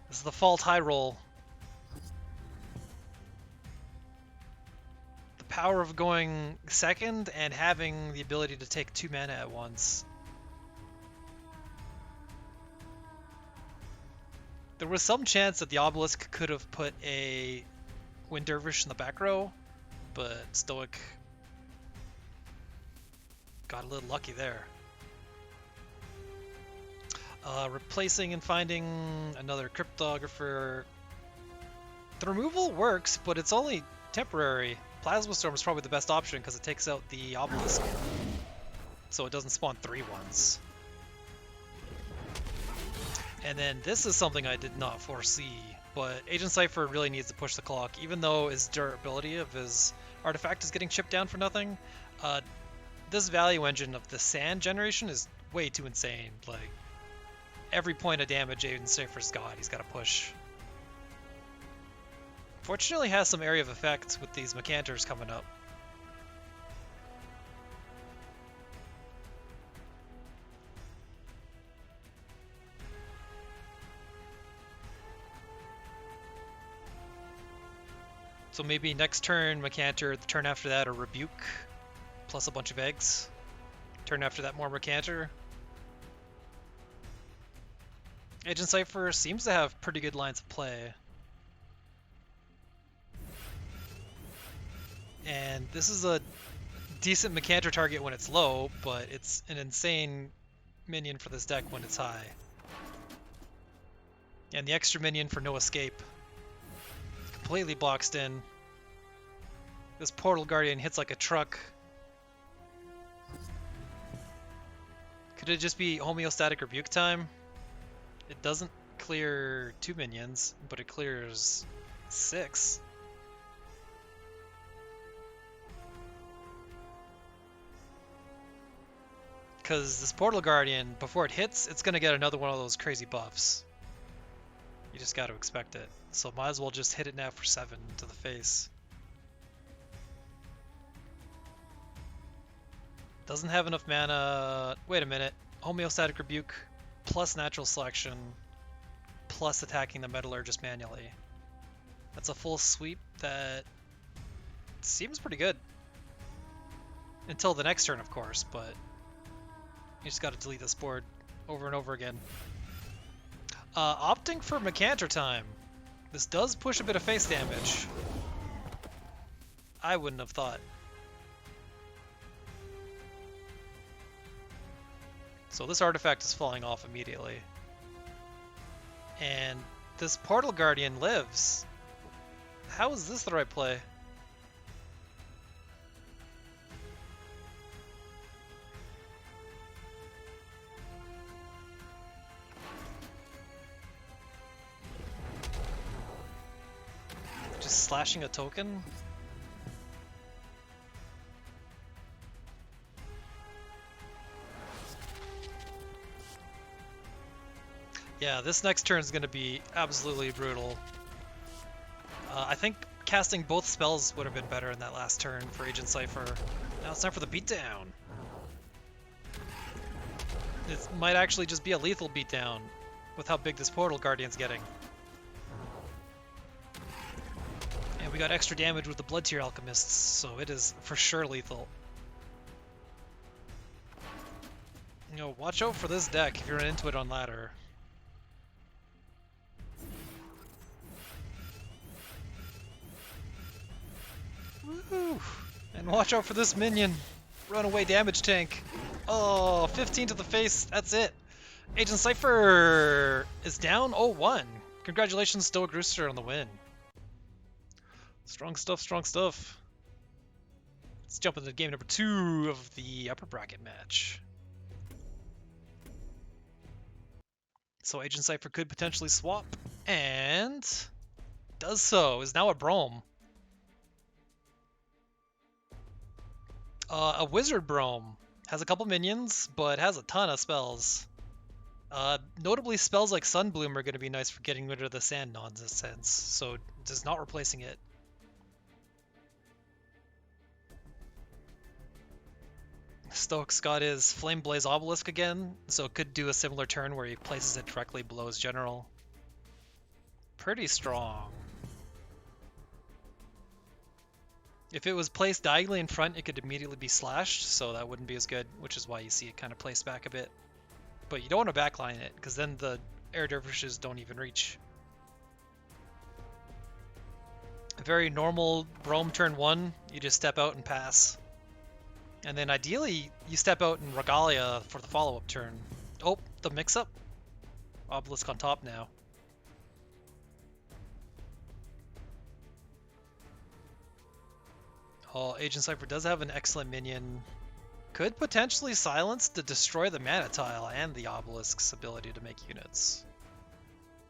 This is the Fault High Roll. The power of going second and having the ability to take 2 mana at once. There was some chance that the Obelisk could have put a Wind Dervish in the back row, but Stoic got a little lucky there. Replacing and finding another Cryptographer. The removal works, but it's only temporary. Plasma Storm is probably the best option because it takes out the obelisk, so it doesn't spawn 3/1s. And then this is something I did not foresee, but Agent Cypher really needs to push the clock, even though his durability of his artifact is getting chipped down for nothing. This value engine of the sand generation is way too insane. Like, every point of damage Agent Cypher's got, he's got to push. Fortunately, has some area of effect with these Mechanters coming up. So maybe next turn Mechanter, the turn after that a Rebuke, plus a bunch of eggs. Turn after that more Mechanter. Agent Cypher seems to have pretty good lines of play. And this is a decent Mechanter target when it's low, but it's an insane minion for this deck when it's high. And the extra minion for no escape. Completely boxed in. This Portal Guardian hits like a truck. Could it just be homeostatic rebuke time? It doesn't clear 2 minions, but it clears 6. Because this Portal Guardian, before it hits, it's going to get another one of those crazy buffs. You just got to expect it. So might as well just hit it now for 7 to the face. Doesn't have enough mana. Wait a minute. Homeostatic Rebuke plus Natural Selection plus attacking the Metallurgist manually. That's a full sweep that seems pretty good. Until the next turn, of course, but you just got to delete this board over and over again. Opting for Mechanter time. This does push a bit of face damage. I wouldn't have thought. So this artifact is falling off immediately. And this Portal Guardian lives. How is this the right play? Just slashing a token? Yeah, this next turn is going to be absolutely brutal. I think casting both spells would have been better in that last turn for Agent Cypher. Now it's time for the beatdown. It might actually just be a lethal beatdown with how big this Portal Guardian's getting. And we got extra damage with the Blood Tier Alchemists, so it is for sure lethal. You know, watch out for this deck if you run into it on ladder. Woo! And watch out for this minion. Runaway damage tank. Oh, 15 to the face. That's it. Agent Cypher is down 0-1. Congratulations, stoicrooster, on the win. Strong stuff, strong stuff. Let's jump into game number 2 of the upper bracket match. So Agent Cypher could potentially swap, and does so. Is now a Brome. A Wizard Brome. Has a couple minions, but has a ton of spells. Notably, spells like Sunbloom are going to be nice for getting rid of the sand nonsense, so just not replacing it. Stoic's got his Flame Blaze Obelisk again, so it could do a similar turn where he places it directly below his general. Pretty strong. If it was placed diagonally in front, it could immediately be slashed, so that wouldn't be as good, which is why you see it kind of placed back a bit. But you don't want to backline it, because then the air dervishes don't even reach. A very normal Brome turn 1, you just step out and pass. And then ideally, you step out in Regalia for the follow-up turn. Oh, the mix-up? Obelisk on top now. Oh, Agent Cypher does have an excellent minion. Could potentially silence to destroy the mana tile and the obelisk's ability to make units.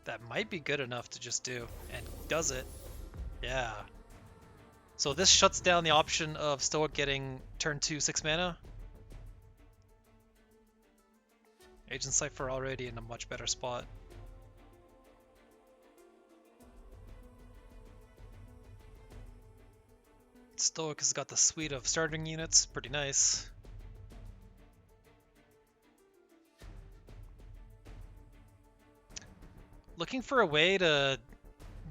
That might be good enough to just do, and does it. Yeah. So this shuts down the option of Stoic getting turn 2 6 mana. Agent Cypher already in a much better spot. Stoic has got the suite of starting units, pretty nice. Looking for a way to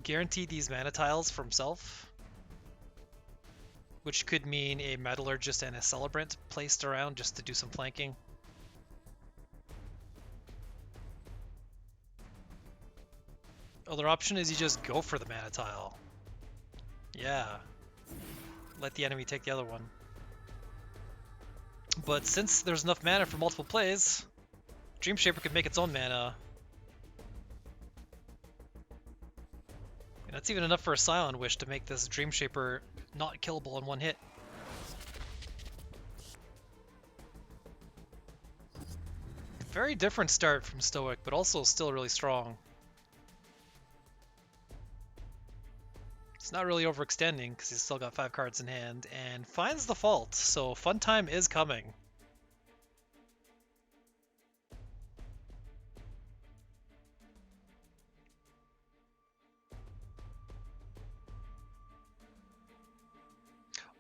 guarantee these mana tiles for himself, which could mean a Metallurgist and a Celebrant placed around just to do some flanking. Other option is you just go for the mana tile. Yeah. Let the enemy take the other one. But since there's enough mana for multiple plays, Dreamshaper could make its own mana. And that's even enough for a Silent Wish to make this Dreamshaper not killable in one hit. Very different start from Stoic, but also still really strong. It's not really overextending because he's still got 5 cards in hand, and finds the fault, so fun time is coming.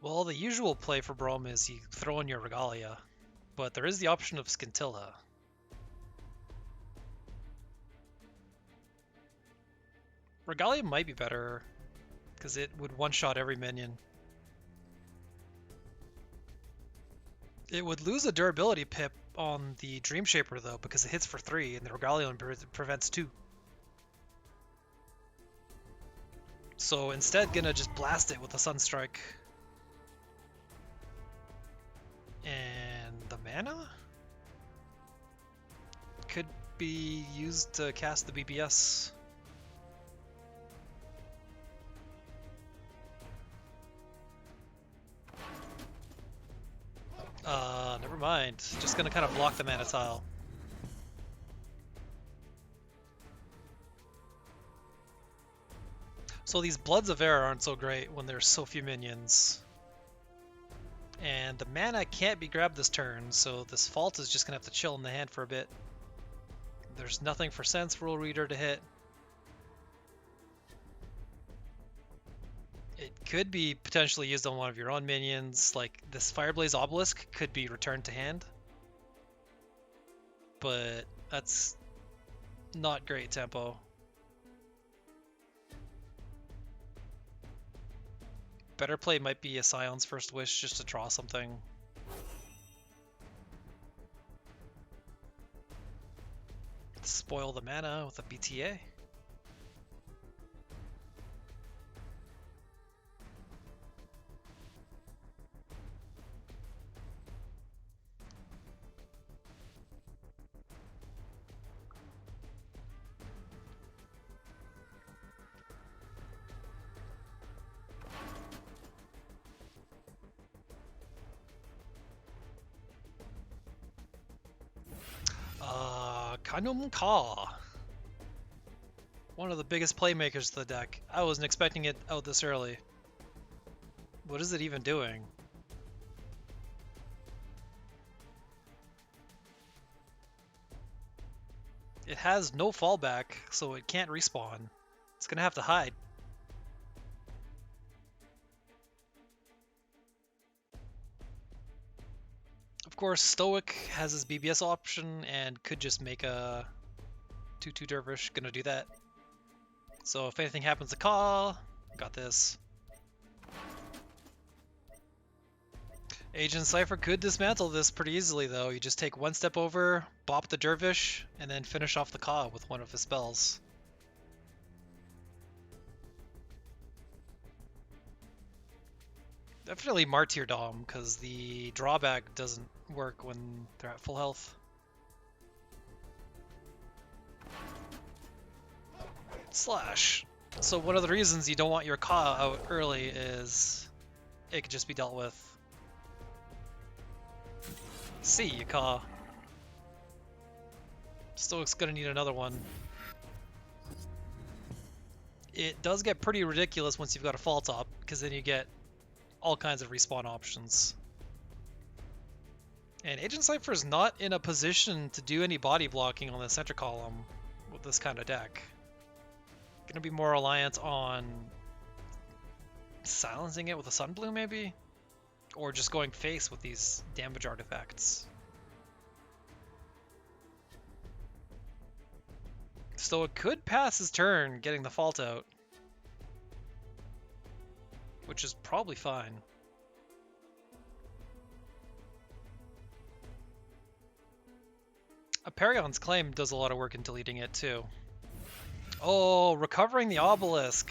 Well, the usual play for Brom is you throw in your Regalia, but there is the option of Scintilla. Regalia might be better, because it would one-shot every minion. It would lose a durability pip on the Dreamshaper though, because it hits for 3, and the Regalia prevents 2. So instead, gonna just blast it with a Sunstrike. And the mana could be used to cast the BBS. Never mind. Just gonna kind of block the mana tile. So these Bloods of Air aren't so great when there's so few minions. And the mana can't be grabbed this turn, so this Fault is just gonna have to chill in the hand for a bit. There's nothing for Sense Rule Reader to hit. It could be potentially used on one of your own minions, like this Fireblaze Obelisk could be returned to hand. But that's not great tempo. Better play might be a Scion's First Wish just to draw something. Spoil the mana with a BTA. Kanum Ka. One of the biggest playmakers of the deck. I wasn't expecting it out this early. What is it even doing? It has no fallback, so it can't respawn. It's gonna have to hide. Of course, Stoic has his BBS option and could just make a 2/2 Dervish. Gonna do that. So if anything happens to Ka, got this. Agent Cypher could dismantle this pretty easily though. You just take one step over, bop the Dervish, and then finish off the Ka with one of his spells. Definitely Martyrdom, because the drawback doesn't work when they're at full health. Slash. So one of the reasons you don't want your Ka out early is it could just be dealt with. See you, Ka. Stoic's gonna need another one. It does get pretty ridiculous once you've got a fall top, because then you get all kinds of respawn options. And Agent Cypher's not in a position to do any body blocking on the center column with this kind of deck. Gonna be more reliant on silencing it with a Sunblue, maybe? Or just going face with these damage artifacts. So it could pass his turn getting the fault out, which is probably fine. A Paragon's Claim does a lot of work in deleting it too. Oh, recovering the obelisk.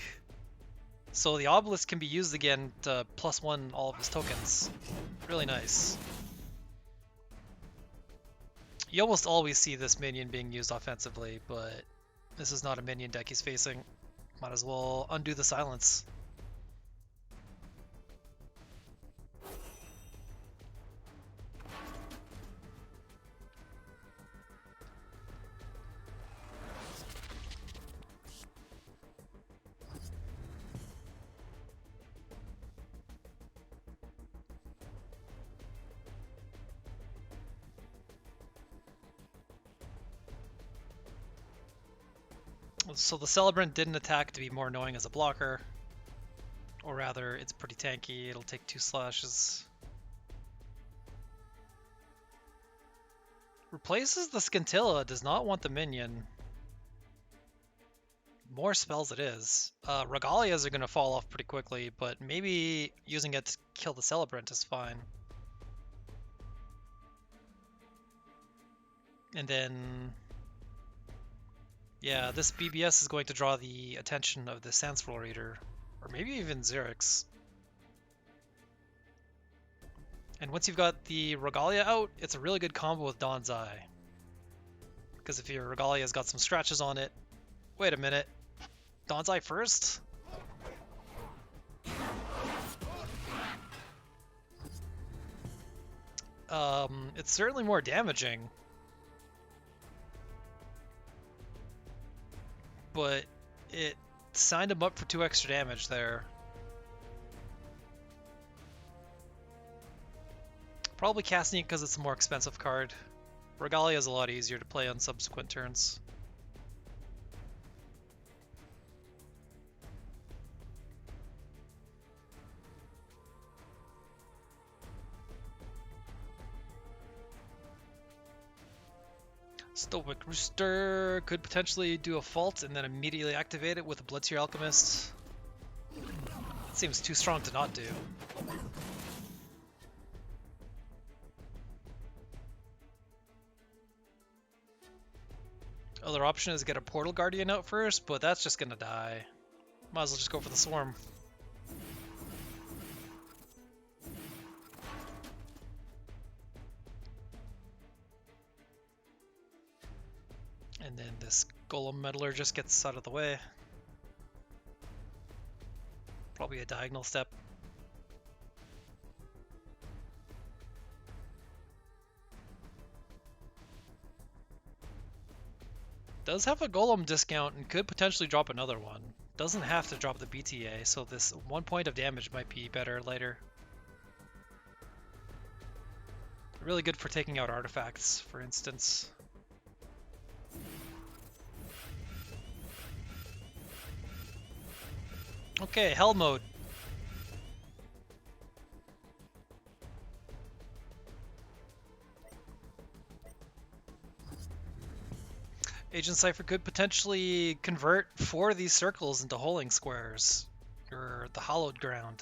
So the obelisk can be used again to +1 all of his tokens. Really nice. You almost always see this minion being used offensively, but this is not a minion deck he's facing. Might as well undo the silence. So the Celebrant didn't attack to be more annoying as a blocker. Or rather, it's pretty tanky, it'll take 2 slashes. Replaces the Scintilla, does not want the minion. More spells it is. Regalias are going to fall off pretty quickly, but maybe using it to kill the Celebrant is fine. And then... yeah, this BBS is going to draw the attention of the Sandswirl Reader, or maybe even Xerix. And once you've got the Regalia out, it's a really good combo with Dawn's Eye. Because if your Regalia's got some scratches on it... wait a minute. Dawn's Eye first? It's certainly more damaging. But it signed him up for 2 extra damage there. Probably casting it because it's a more expensive card. Regalia is a lot easier to play on subsequent turns. StoicRooster could potentially do a fault and then immediately activate it with a Blitzer Alchemist. It seems too strong to not do. Other option is get a Portal Guardian out first, but that's just gonna die. Might as well just go for the Swarm. And then this Golem Meddler just gets out of the way. Probably a diagonal step. Does have a Golem discount and could potentially drop another one. Doesn't have to drop the BTA, so this 1 point of damage might be better later. Really good for taking out artifacts, for instance. Okay, Hell mode. Agent Cypher could potentially convert 4 of these circles into holding squares, or the hallowed ground.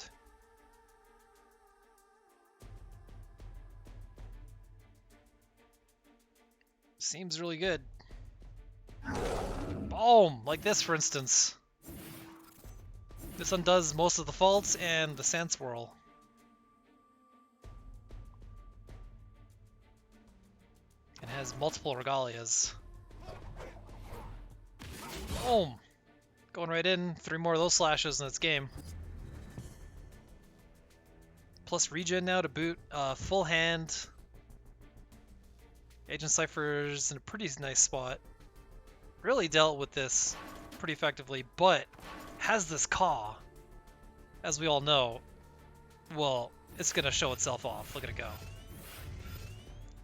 Seems really good. Boom! Like this, for instance. This undoes most of the faults and the Sand Swirl. It has multiple Regalias. Boom! Going right in, 3 more of those slashes and it's game. plus regen now to boot. Full hand. Agent Cypher's in a pretty nice spot. Really dealt with this pretty effectively, but has this Caw. As we all know, well, it's going to show itself off. Look at it go.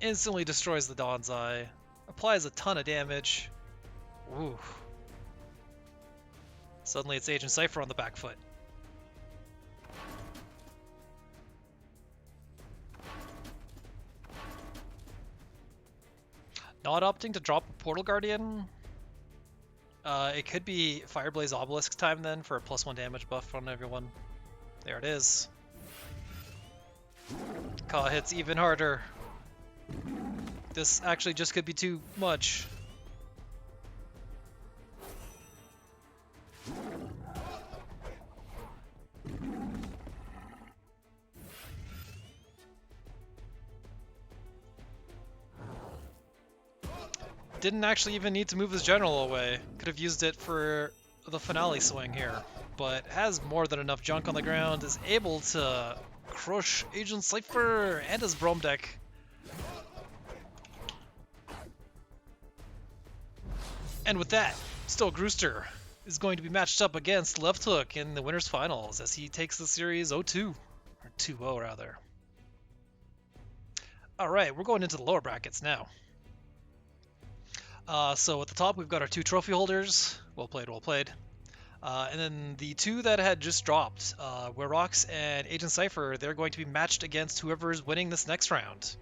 Instantly destroys the Dawn's Eye. Applies a ton of damage. Ooh. Suddenly it's Agent Cypher on the back foot. Not opting to drop a Portal Guardian. It could be Fireblaze Obelisk time then for a +1 damage buff on everyone. There it is. Caw hits even harder. This actually just could be too much. Didn't actually even need to move his general away. Could have used it for the finale swing here, but has more than enough junk on the ground, is able to crush Agent Cypher and his Brome deck. And with that, stoicrooster is going to be matched up against Lefthook in the winners finals as he takes the series 0-2, or 2-0 rather. Alright, we're going into the lower brackets now. So at the top we've got our two trophy holders. Well played, well played. And then the two that had just dropped, Wirox and Agent Cypher, they're going to be matched against whoever's winning this next round.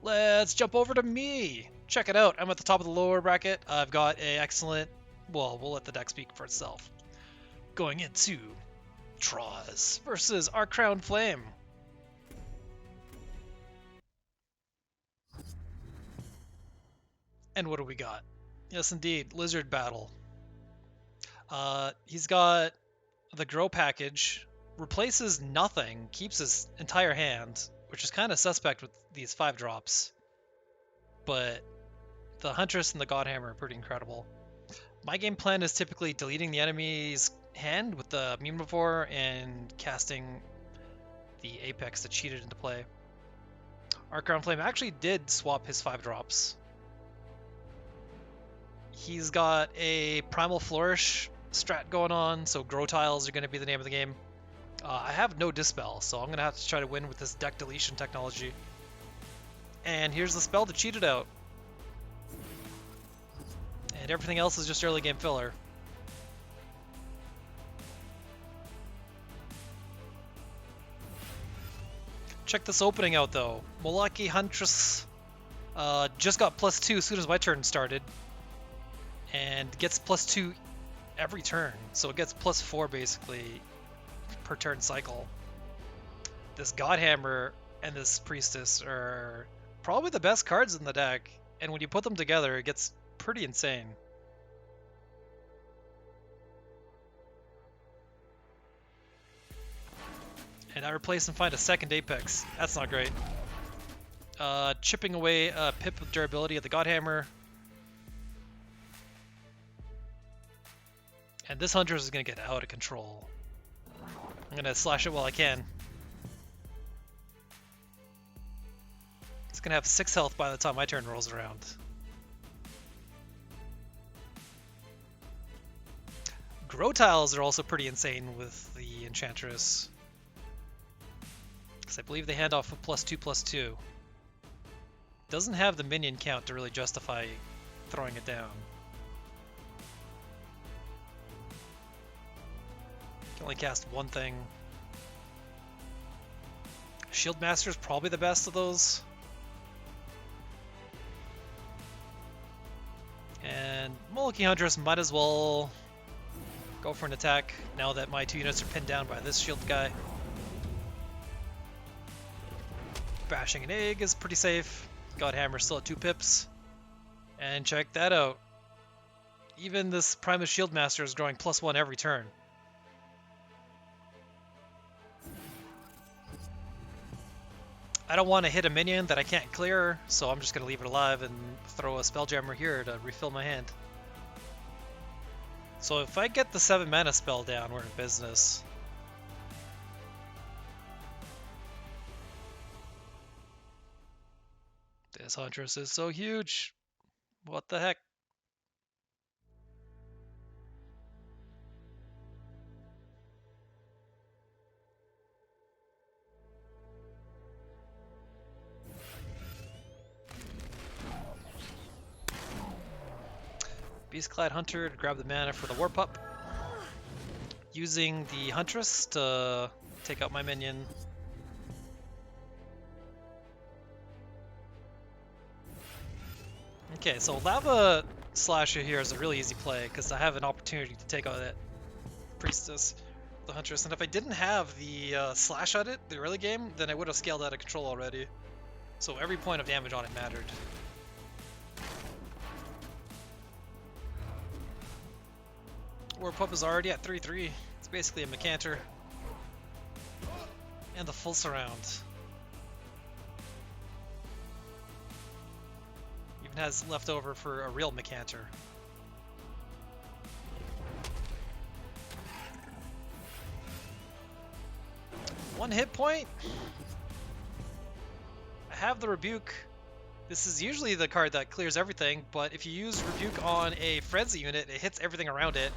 Let's jump over to me. Check it out. I'm at the top of the lower bracket. I've got a excellent, well, we'll let the deck speak for itself. Going into Trozz versus RCrownFlame. And what do we got? Yes, indeed, Lizard Battle. He's got the Grow package, replaces nothing, keeps his entire hand, which is kind of suspect with these 5 drops. But the Huntress and the Godhammer are pretty incredible. My game plan is typically deleting the enemy's hand with the Mutavore and casting the Apex to cheat it into play. RCrownFlame actually did swap his 5 drops. He's got a Primal Flourish strat going on, so Grow Tiles are going to be the name of the game. I have no Dispel, so I'm going to have to try to win with this deck deletion technology. And here's the spell to cheat it out. And everything else is just early game filler. Check this opening out though. Molaki Huntress just got +2 as soon as my turn started. And gets +2 every turn, so it gets +4 basically per turn cycle. This Godhammer and this Priestess are probably the best cards in the deck, and when you put them together it gets pretty insane. And I replace and find a second Apex. That's not great. Chipping away Pip of durability of the Godhammer. And this Huntress is going to get out of control. I'm going to slash it while I can. It's going to have 6 health by the time my turn rolls around. Grow Tiles are also pretty insane with the Enchantress. Because I believe they hand off a +2/+2. Doesn't have the minion count to really justify throwing it down. Can only cast one thing. Shieldmaster is probably the best of those. And Molaki Huntress might as well go for an attack now that my 2 units are pinned down by this shield guy. Bashing an egg is pretty safe. Godhammer's still at 2 pips. And check that out. Even this Primus Shieldmaster is growing +1 every turn. I don't want to hit a minion that I can't clear, so I'm just going to leave it alive and throw a Spelljammer here to refill my hand. So if I get the 7 mana spell down, we're in business. This Huntress is so huge. What the heck? Beastclad Hunter to grab the mana for the War Pup. Using the Huntress to take out my minion. Okay, so Lava Slasher here is a really easy play because I have an opportunity to take out that Priestess, the Huntress, and if I didn't have the slash at it, the early game, then I would have scaled out of control already. So every point of damage on it mattered. War Pup is already at 3-3. It's basically a Mecanter. And the full surround. Even has leftover for a real Mecanter. One hit point. I have the Rebuke. This is usually the card that clears everything, but if you use Rebuke on a Frenzy unit, it hits everything around it.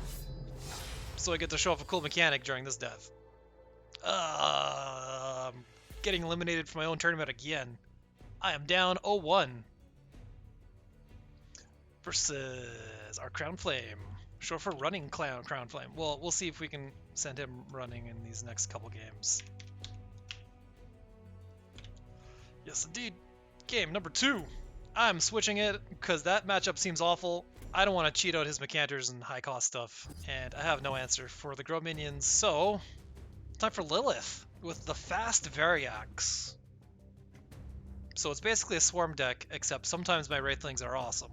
So I get to show off a cool mechanic during this death. I'm getting eliminated from my own tournament again. I am down 0-1. Versus our RCrownFlame. Short for running RCrownFlame. Well, we'll see if we can send him running in these next couple games. Yes, indeed. Game number 2. I'm switching it because that matchup seems awful. I don't want to cheat out his Mechanters and high cost stuff, and I have no answer for the Grow minions, so time for Lilith with the fast Wirox. So it's basically a swarm deck, except sometimes my Wraithlings are awesome.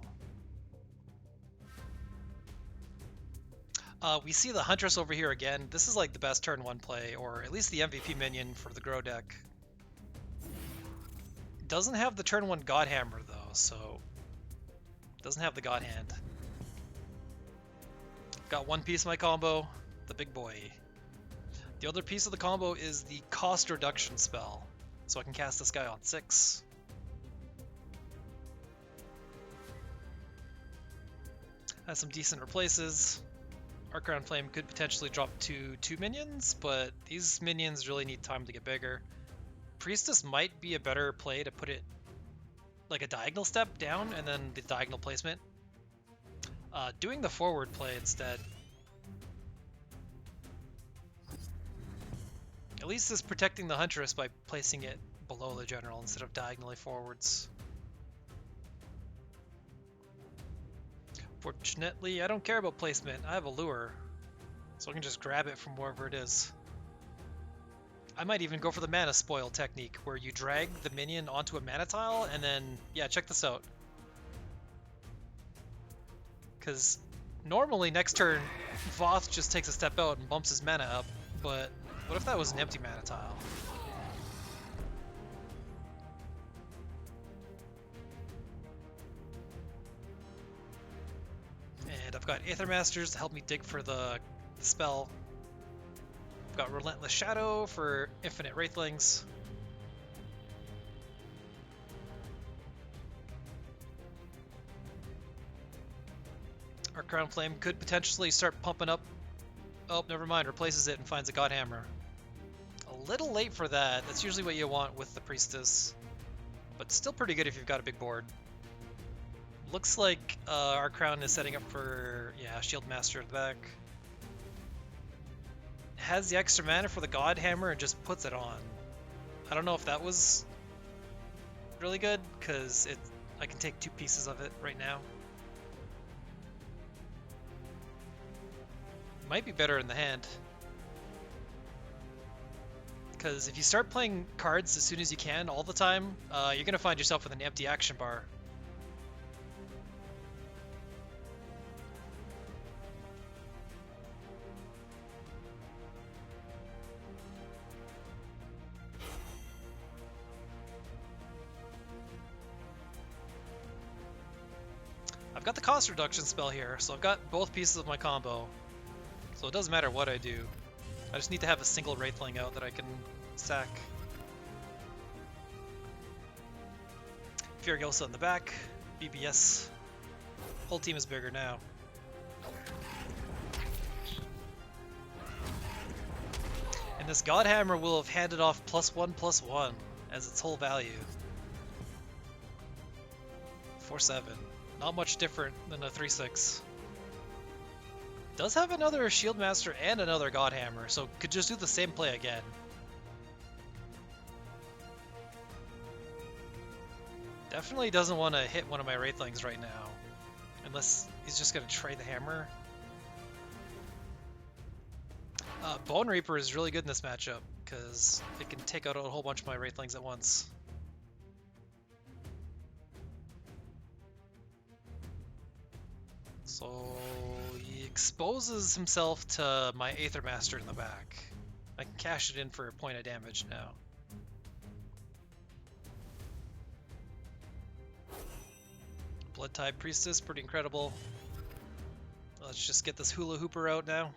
We see the Huntress over here again. This is like the best turn 1 play, or at least the MVP minion for the Grow deck. Doesn't have the turn 1 Godhammer though, so doesn't have the God Hand. Got one piece of my combo, the big boy. The other piece of the combo is the cost reduction spell, so I can cast this guy on 6. Has some decent replaces. RCrownFlame could potentially drop to 2 minions, but these minions really need time to get bigger. Priestess might be a better play to put it like a diagonal step down and then the diagonal placement. Doing the forward play instead. At least is protecting the Huntress by placing it below the general instead of diagonally forwards. Fortunately, I don't care about placement. I have a lure, so I can just grab it from wherever it is. I might even go for the mana spoil technique, where you drag the minion onto a mana tile, and then, yeah, check this out. Because normally next turn, Voth just takes a step out and bumps his mana up, but what if that was an empty mana tile? And I've got Aether Masters to help me dig for the spell. I've got Relentless Shadow for infinite Wraithlings. Our RCrownFlame could potentially start pumping up. Oh, never mind, replaces it and finds a Godhammer. A little late for that. That's usually what you want with the Priestess, but still pretty good if you've got a big board. Looks like our Crown is setting up for, yeah, Shield Master at the back. Has the extra mana for the Godhammer and just puts it on. I don't know if that was really good, because I can take 2 pieces of it right now. Might be better in the hand. Because if you start playing cards as soon as you can all the time, you're going to find yourself with an empty action bar. I've got the cost reduction spell here, so I've got both pieces of my combo. So it doesn't matter what I do. I just need to have a single Wraithling out that I can sack. Furiosa in the back. BBS. Whole team is bigger now. And this Godhammer will have handed off +1/+1 as its whole value. 4/7. Not much different than a 3/6. Does have another Shield Master and another Godhammer, so could just do the same play again. Definitely doesn't want to hit one of my Wraithlings right now. Unless he's just going to trade the hammer. Bone Reaper is really good in this matchup, because it can take out a whole bunch of my Wraithlings at once. So he exposes himself to my Aether Master in the back. I can cash it in for a point of damage now. Blood type Priestess, pretty incredible. Let's just get this Hula Hooper out now.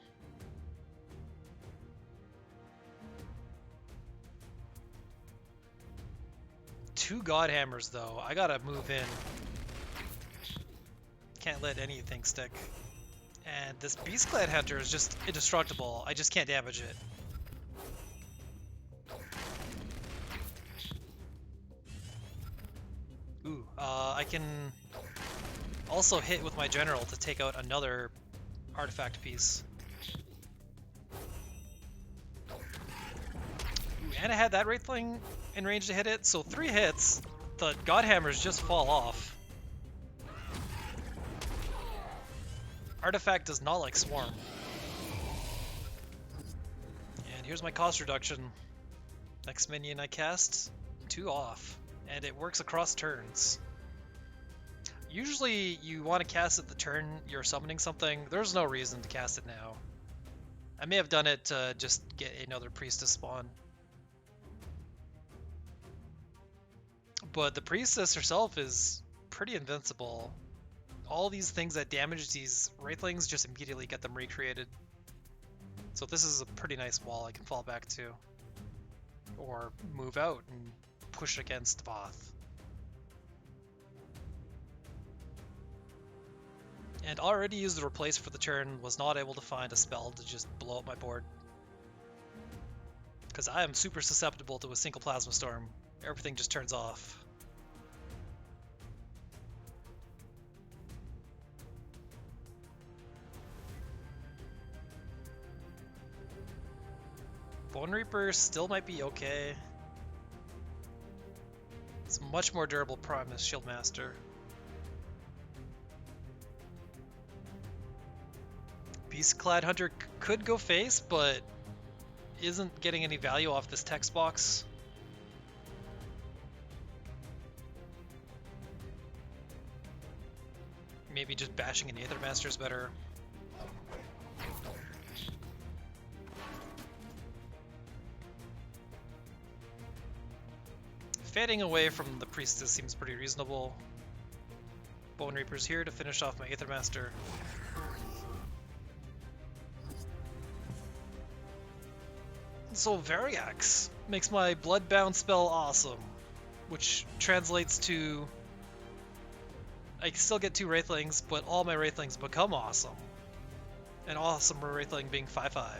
Two Godhammers though, I gotta move in. Can't let anything stick. And this Beastclad Hunter is just indestructible, I just can't damage it. Ooh, I can also hit with my General to take out another artifact piece. Ooh, and I had that Wraithling in range to hit it, so 3 hits, the Godhammers just fall off. Artifact does not like Swarm. And here's my cost reduction. Next minion I cast, 2 off. And it works across turns. Usually you want to cast it the turn you're summoning something. There's no reason to cast it now. I may have done it to just get another Priestess spawn. But the Priestess herself is pretty invincible. All these things that damage these Wraithlings just immediately get them recreated. So this is a pretty nice wall I can fall back to. Or move out and push against Voth. And already used the replace for the turn, was not able to find a spell to just blow up my board. Because I am super susceptible to a single Plasma Storm. Everything just turns off. Bone Reaper still might be okay. It's a much more durable Primus Shield Master. Beastclad Hunter could go face, but isn't getting any value off this text box. Maybe just bashing an Aether Master is better. Fading away from the Priestess seems pretty reasonable. Bone Reaper's here to finish off my Aether Master. So Wirox makes my Bloodbound spell awesome, which translates to I still get 2 Wraithlings, but all my Wraithlings become awesome. An awesome Wraithling being 5/5.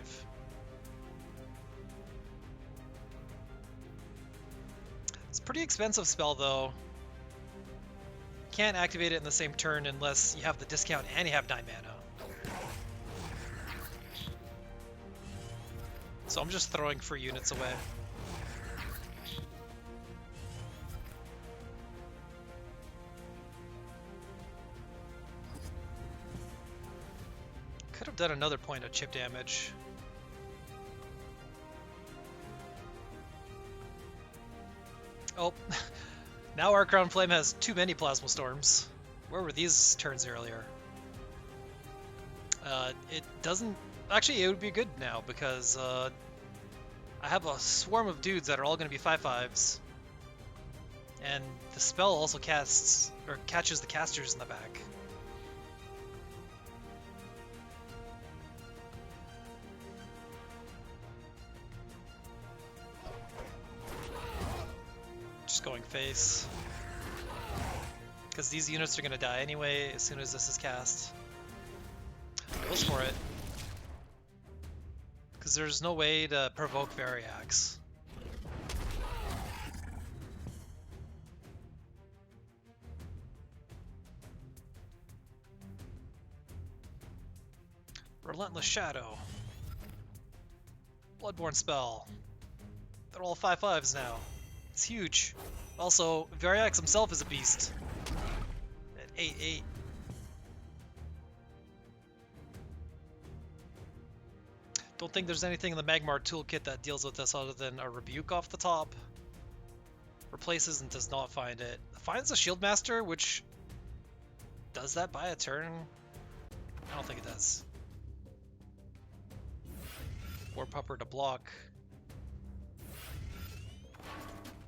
It's a pretty expensive spell though. Can't activate it in the same turn unless you have the discount and you have 9 mana. So I'm just throwing free units away. Could have done another point of chip damage. Oh, now RCrownFlame has too many Plasma Storms. Where were these turns earlier? It doesn't... Actually, it would be good now because I have a swarm of dudes that are all going to be 5/5s. And the spell also casts, or catches the casters in the back. Just going face. Because these units are going to die anyway as soon as this is cast. Goes for it. Because there's no way to provoke Wirox. Relentless Shadow. Bloodborne spell. They're all 5/5s now. It's huge. Also, Wirox himself is a beast. At 8/8. Don't think there's anything in the Magmar toolkit that deals with this other than a Rebuke off the top. Replaces and does not find it. Finds a Shield Master, which does that by a turn? I don't think it does. War Pupper to block.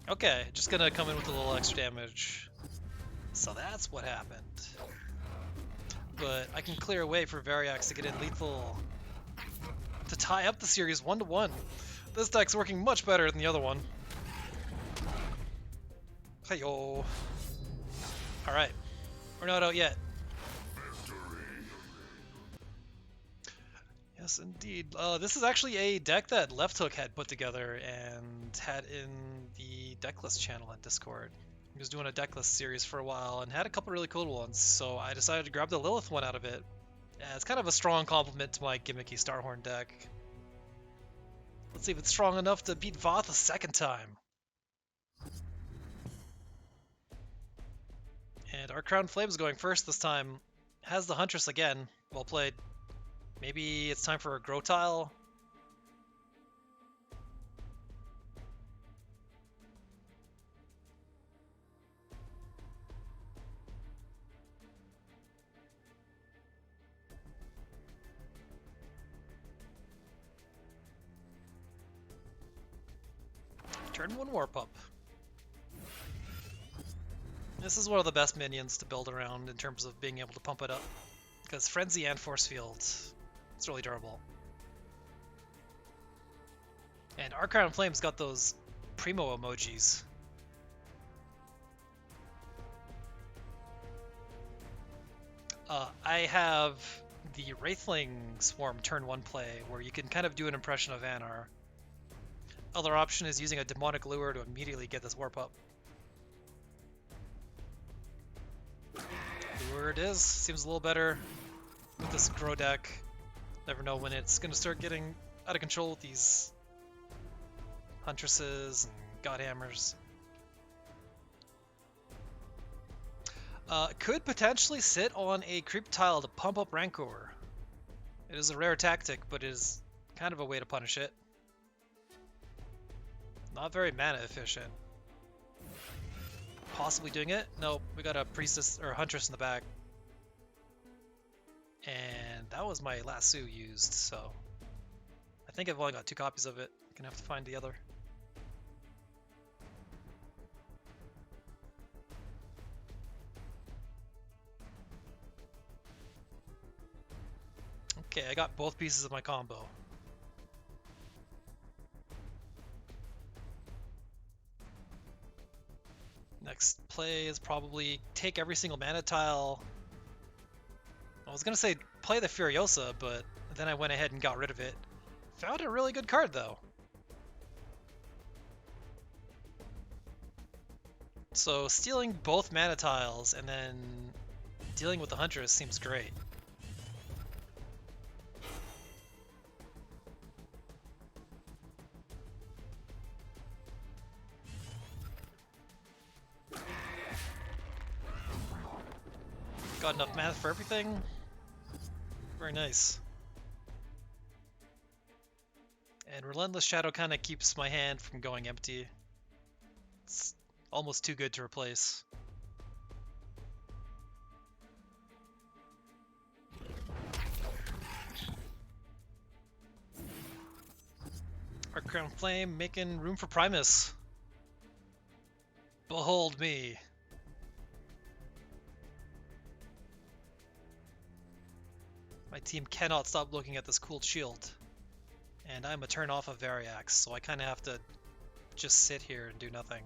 Okay, just gonna come in with a little extra damage. So that's what happened. But I can clear a way for Wirox to get in lethal. To tie up the series 1-1. This deck's working much better than the other one. Hey-yo. Alright. We're not out yet. Yes, indeed. This is actually a deck that Lefthook had put together and had in the decklist channel on Discord. He was doing a decklist series for a while and had a couple really cool ones, so I decided to grab the Lilith one out of it. Yeah, it's kind of a strong compliment to my gimmicky Starhorn deck. Let's see if it's strong enough to beat Voth a second time. And RCrownFlame is going first this time. Has the Huntress again. Well played. Maybe it's time for a Grow Tile. Turn 1 Warpup. This is one of the best minions to build around in terms of being able to pump it up. Because Frenzy and Force Field, it's really durable. And RCrownFlame's got those primo emojis. I have the Wraithling Swarm turn 1 play, where you can kind of do an impression of Anar. Other option is using a Demonic Lure to immediately get this Warp up. Lure it is. Seems a little better with this Grow deck. Never know when it's going to start getting out of control with these Huntresses and Godhammers. Could potentially sit on a creep tile to pump up Rancor. It is a rare tactic, but it is kind of a way to punish it. Not very mana efficient. Possibly doing it? Nope, we got a Priestess or a Huntress in the back. And that was my last Sue used, so I think I've only got 2 copies of it. Gonna have to find the other. Okay, I got both pieces of my combo. Next play is probably take every single mana tile. I was gonna say play the Furiosa, but then I went ahead and got rid of it. Found a really good card though. So stealing both mana tiles and then dealing with the Huntress seems great. Got enough mana for everything. Very nice. And Relentless Shadow kind of keeps my hand from going empty. It's almost too good to replace. RCrownFlame making room for Primus. Behold me. My team cannot stop looking at this cool shield. And I'm a turn off of Wirox, so I kind of have to just sit here and do nothing.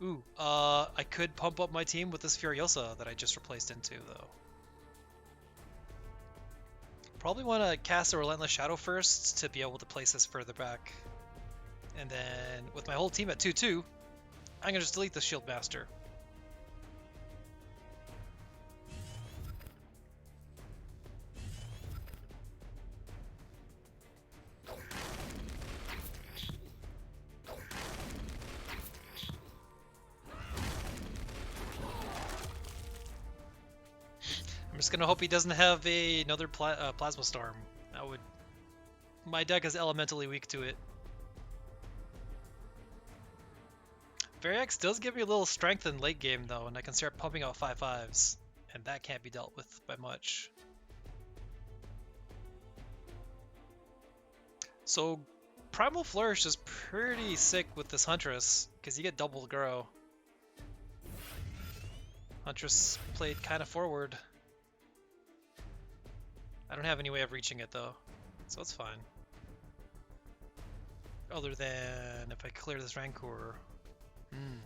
Ooh, I could pump up my team with this Furiosa that I just replaced into, though. Probably want to cast a Relentless Shadow first to be able to place this further back. And then, with my whole team at 2-2, I'm going to just delete the Shield Master. I'm just gonna hope he doesn't have another Plasma Storm. That would... My deck is elementally weak to it. Wirox does give me a little strength in late game though, and I can start pumping out 5/5s, and that can't be dealt with by much. So Primal Flourish is pretty sick with this Huntress, because you get double grow. Huntress played kind of forward. I don't have any way of reaching it though, so it's fine. Other than if I clear this Rancor. And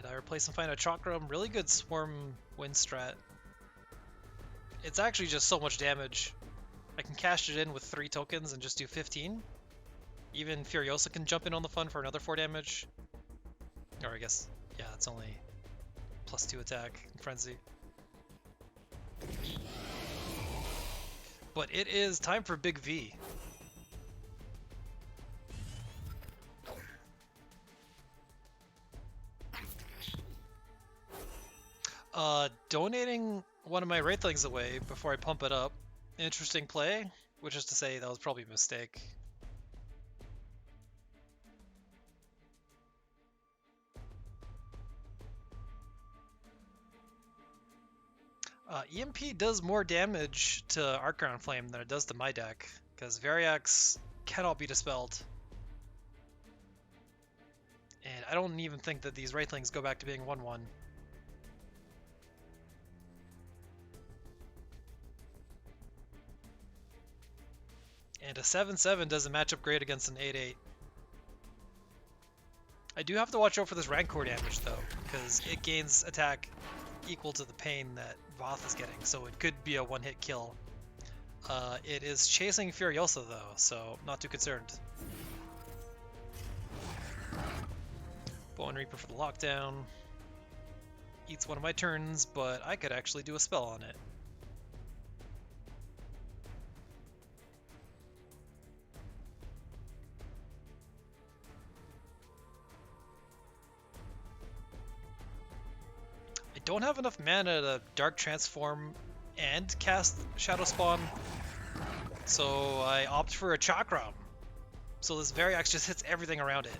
I replace and find a Chakram. Really good Swarm Wind strat. It's actually just so much damage. I can cash it in with 3 tokens and just do 15. Even Furiosa can jump in on the fun for another 4 damage. Or I guess, yeah, it's only +2 attack in Frenzy. But it is time for Big V. Donating one of my Wraithlings away before I pump it up. Interesting play, which is to say that was probably a mistake. EMP does more damage to RCrownFlame than it does to my deck, because Wirox cannot be dispelled. And I don't even think that these Wraithlings go back to being 1/1. And a 7/7 doesn't match up great against an 8/8. I do have to watch out for this Rancor damage though, because it gains attack equal to the pain that Voth is getting, so it could be a one-hit kill. It is chasing Furiosa though, so not too concerned. Bone Reaper for the lockdown. Eats one of my turns, but I could actually do a spell on it. I don't have enough mana to Dark Transform and cast Shadow Spawn, so I opt for a Chakram. So this Wirox just hits everything around it.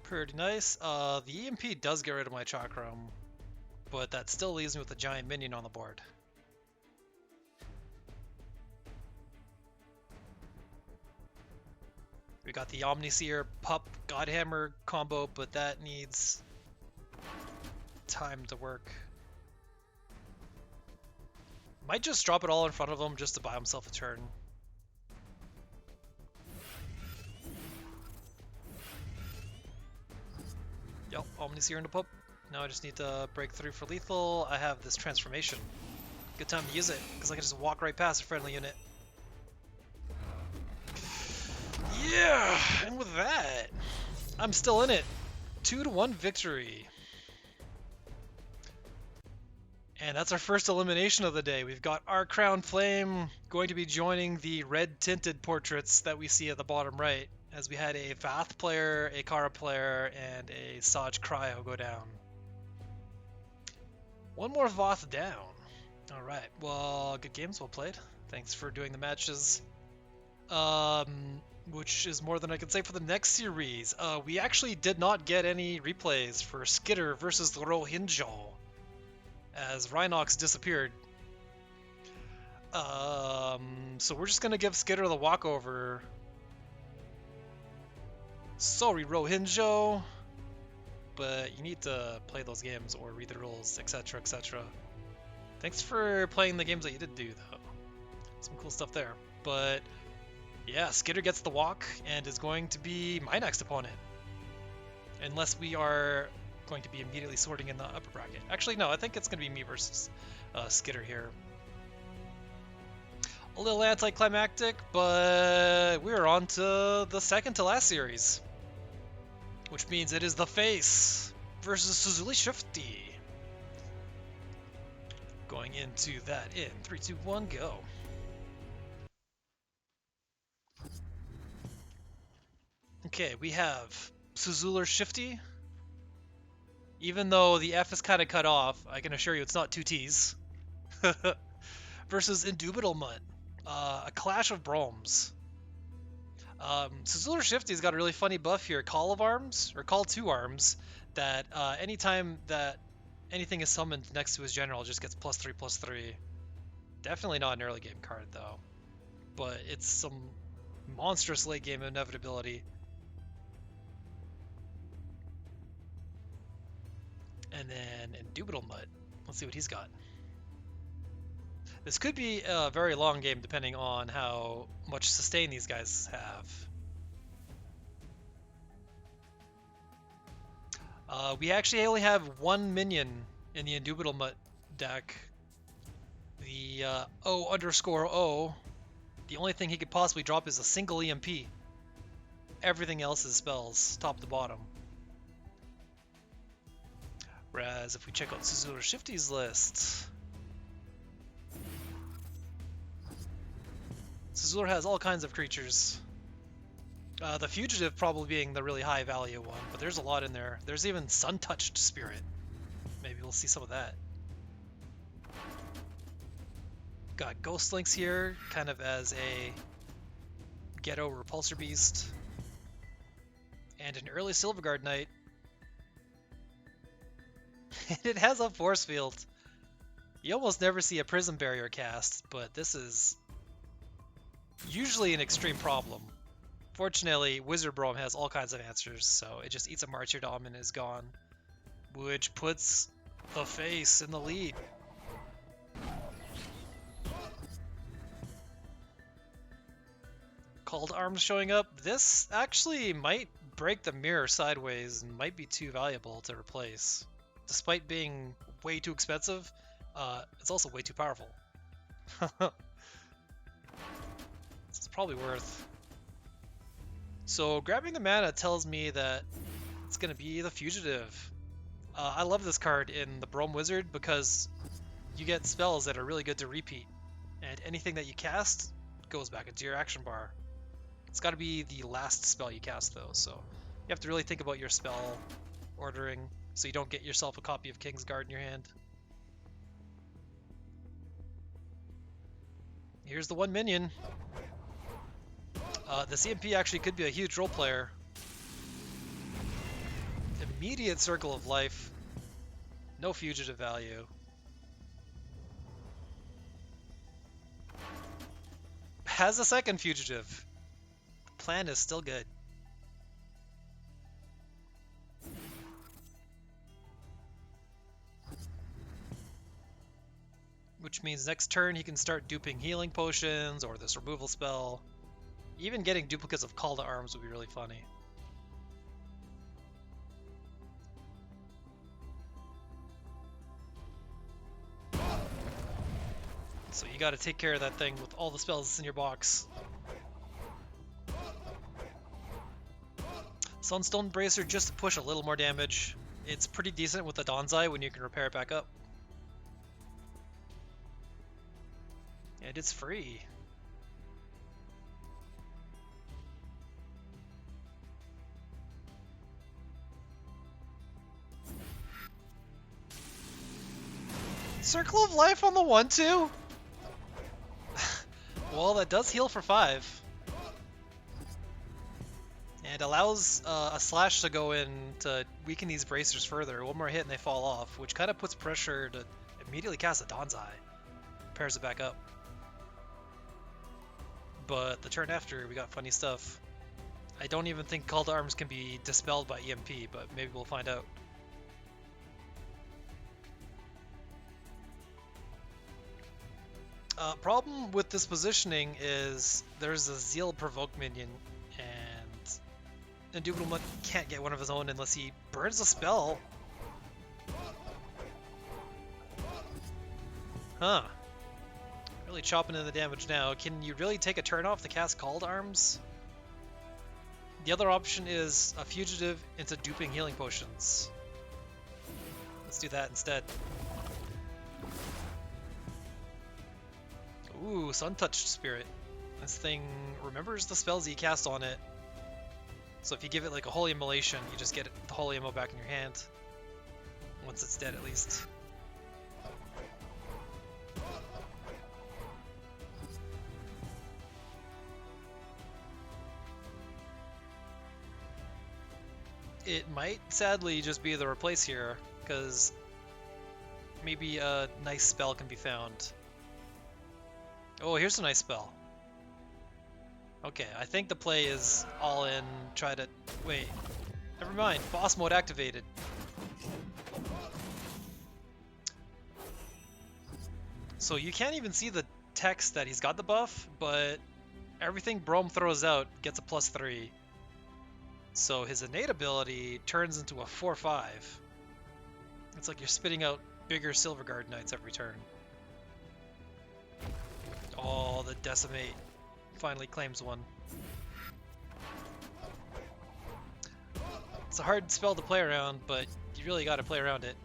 Pretty nice. The EMP does get rid of my Chakram, but that still leaves me with a giant minion on the board. We got the Omniseer Pup Godhammer combo, but that needs time to work. Might just drop it all in front of him just to buy himself a turn. Yep, Omniseer into Pup. Now I just need to break through for lethal. I have this transformation. Good time to use it, because I can just walk right past a friendly unit. Yeah, and with that, I'm still in it. 2-1 victory. And that's our first elimination of the day. We've got RCrownFlame going to be joining the red tinted portraits that we see at the bottom right, as we had a Vath player, a Kara player, and a Saj Cryo go down. One more Voth down. Alright, well, good games, well played. Thanks for doing the matches. Which is more than I can say for the next series. We actually did not get any replays for Skitter versus ROHINXO, as Rhinox disappeared. So we're just gonna give Skitter the walkover. Sorry, ROHINXO, but you need to play those games or read the rules, etc., etc. Thanks for playing the games that you did do, though. Some cool stuff there. But yeah, Skitter gets the walk and is going to be my next opponent. Unless we are going to be immediately sorting in the upper bracket. Actually, no, I think it's going to be me versus Skitter here. A little anticlimactic, but we're on to the second to last series. Which means it is the face versus SzulerShifty. Going into that in 3, 2, 1, go. Okay, we have SzulerShifty. Even though the F is kind of cut off, I can assure you it's not two T's. Versus Indubitable Mutt. A clash of Broms. SzulerShifty's got a really funny buff here, Call of Arms, or Call to Arms, that anytime that anything is summoned next to his general just gets +3/+3. Definitely not an early game card though, but it's some monstrous late game inevitability. And then Indubitable Mutt. Let's see what he's got. This could be a very long game depending on how much sustain these guys have. We actually only have one minion in the Indubitable Mutt deck. The O_O. The only thing he could possibly drop is a single EMP. Everything else is spells, top to bottom. Whereas if we check out SzulerShifty's list, Szuler has all kinds of creatures. The Fugitive probably being the really high value one, but there's a lot in there. There's even Sun-Touched Spirit. Maybe we'll see some of that. Got Ghost Links here, kind of as a ghetto repulsor beast. And an early Silverguard Knight. It has a force field. You almost never see a Prism Barrier cast, but this is usually an extreme problem. Fortunately, Wizard Brom has all kinds of answers, so it just eats a Martyrdom and is gone. Which puts the face in the lead. Called Arms showing up. This actually might break the mirror sideways and might be too valuable to replace. Despite being way too expensive, it's also way too powerful. It's probably worth. So grabbing the mana tells me that it's going to be the Fugitive. I love this card in the Brom Wizard because you get spells that are really good to repeat. And anything that you cast goes back into your action bar. It's got to be the last spell you cast though, so you have to really think about your spell ordering so you don't get yourself a copy of Kingsguard in your hand. Here's the one minion. The CMP actually could be a huge role player. Immediate Circle of Life. No fugitive value. Has a second fugitive. The plan is still good. Which means next turn he can start duping healing potions or this removal spell. Even getting duplicates of Call to Arms would be really funny. So you gotta take care of that thing with all the spells in your box. Sunstone Bracer just to push a little more damage. It's pretty decent with the Donzai when you can repair it back up. And it's free. Circle of Life on the 1/2? Well, that does heal for 5. And allows a slash to go in to weaken these bracers further. One more hit and they fall off, which kind of puts pressure to immediately cast a Donzai. Pairs it back up. but the turn after we got funny stuff. I don't even think Call to Arms can be dispelled by EMP, but maybe we'll find out. Problem with this positioning is there's a Zeal Provoke minion, and Indubitable Mutt can't get one of his own unless he burns a spell. Huh. Really chopping in the damage now. Can you really take a turn off to cast Call to Arms? The other option is a Fugitive into duping healing potions. Let's do that instead. Ooh, Sun-Touched Spirit. This thing remembers the spells you cast on it. So if you give it like a Holy Immolation, you just get the Holy Immo back in your hand. Once it's dead, at least. It might sadly just be the replace here, because maybe a nice spell can be found. Oh, here's a nice spell. Okay, I think the play is all in, try to... Wait, never mind, boss mode activated. So you can't even see the text that he's got the buff, but everything Brome throws out gets a +3. So his innate ability turns into a 4/5. It's like you're spitting out bigger Silverguard Knights every turn. Oh, the Decimate finally claims one. It's a hard spell to play around, but you really got to play around it.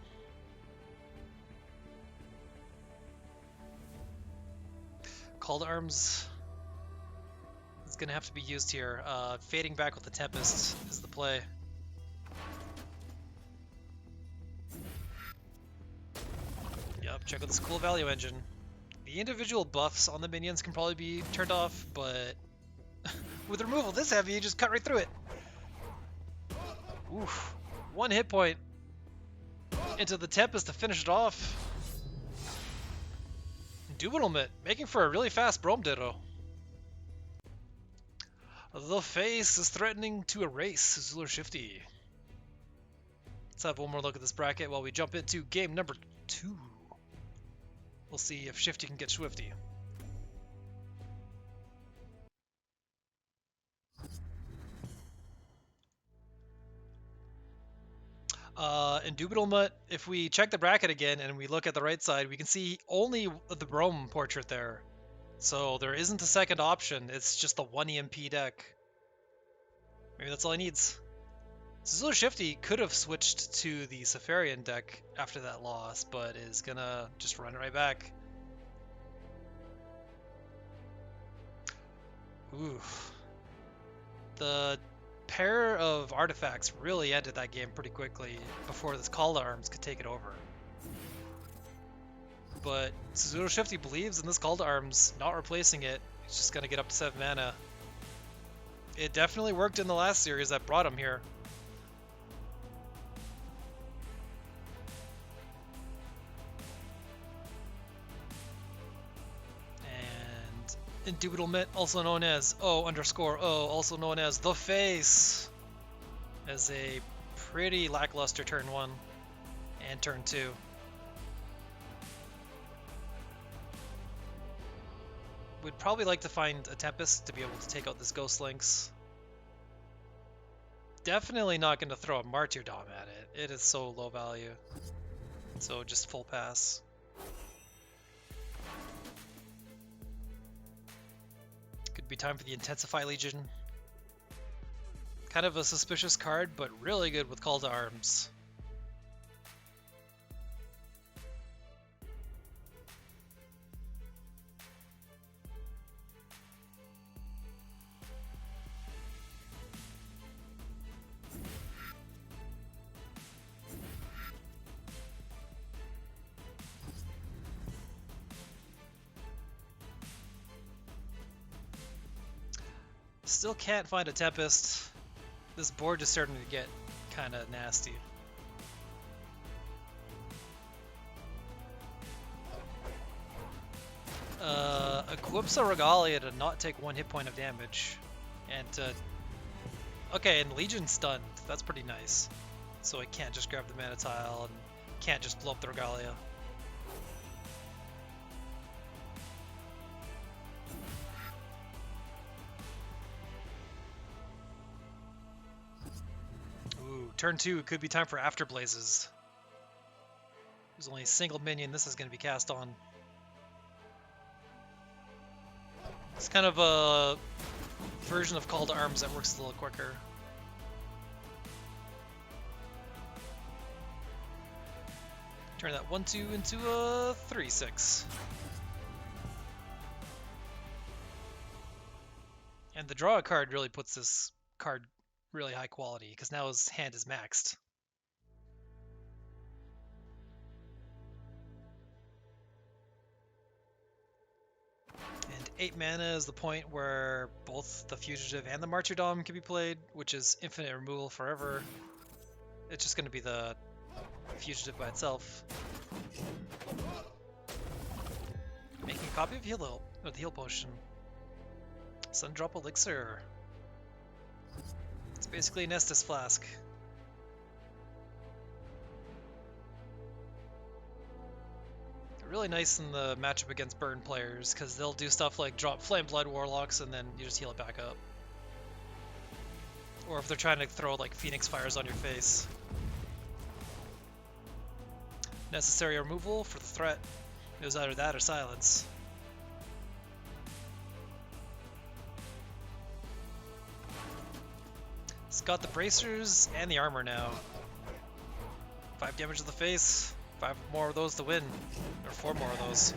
Call to Arms is going to have to be used here. Fading back with the Tempest is the play. Yep, check out this cool value engine. The individual buffs on the minions can probably be turned off, but with removal this heavy, you just cut right through it. Oof. 1 hit point into the Tempest to finish it off. Indubitable Mutt, making for a really fast Brome Ditto. The face is threatening to erase SzulerShifty. Let's have one more look at this bracket while we jump into game number 2. We'll see if Shifty can get Swifty. Indubitable Mutt, if we check the bracket again and we look at the right side, we can see only the Brome portrait there. So there isn't a second option, it's just the 1 EMP deck. Maybe that's all he needs. SzulerShifty could have switched to the Safarian deck after that loss, but is gonna just run it right back. Ooh. The pair of artifacts really ended that game pretty quickly before this Call to Arms could take it over. But SzulerShifty believes in this Call to Arms, not replacing it. He's just gonna get up to 7 mana. It definitely worked in the last series that brought him here. Indubitable Mutt, also known as O_O, also known as The Face, as a pretty lackluster turn 1 and turn 2. Would probably like to find a Tempest to be able to take out this Ghost Lynx. Definitely not going to throw a Martyrdom at it. It is so low value. So just full pass. Could be time for the Intensify Legion. Kind of a suspicious card, but really good with Call to Arms. Still can't find a Tempest. This board is starting to get kind of nasty. equips a Regalia to not take 1 hit point of damage. And to... Okay, and Legion's stunned. That's pretty nice. So it can't just grab the mana tile and can't just blow up the Regalia. Ooh, turn 2 could be time for Afterblazes. There's only a single minion this is going to be cast on. It's kind of a version of Call to Arms that works a little quicker. Turn that 1/2 into a 3/6. And the draw a card really puts this card really high quality, because now his hand is maxed. And 8 mana is the point where both the Fugitive and the Martyrdom can be played, which is infinite removal forever. It's just going to be the Fugitive by itself. Making a copy of Heal with the Heal Potion. Sundrop Elixir. It's basically an Estus Flask. Really nice in the matchup against burn players, because they'll do stuff like drop Flame Blood Warlocks and then you just heal it back up. Or if they're trying to throw like Phoenix Fires on your face. Necessary removal for the threat. It was either that or silence. It's got the bracers and the armor now. 5 damage to the face. 5 more of those to win. Or 4 more of those.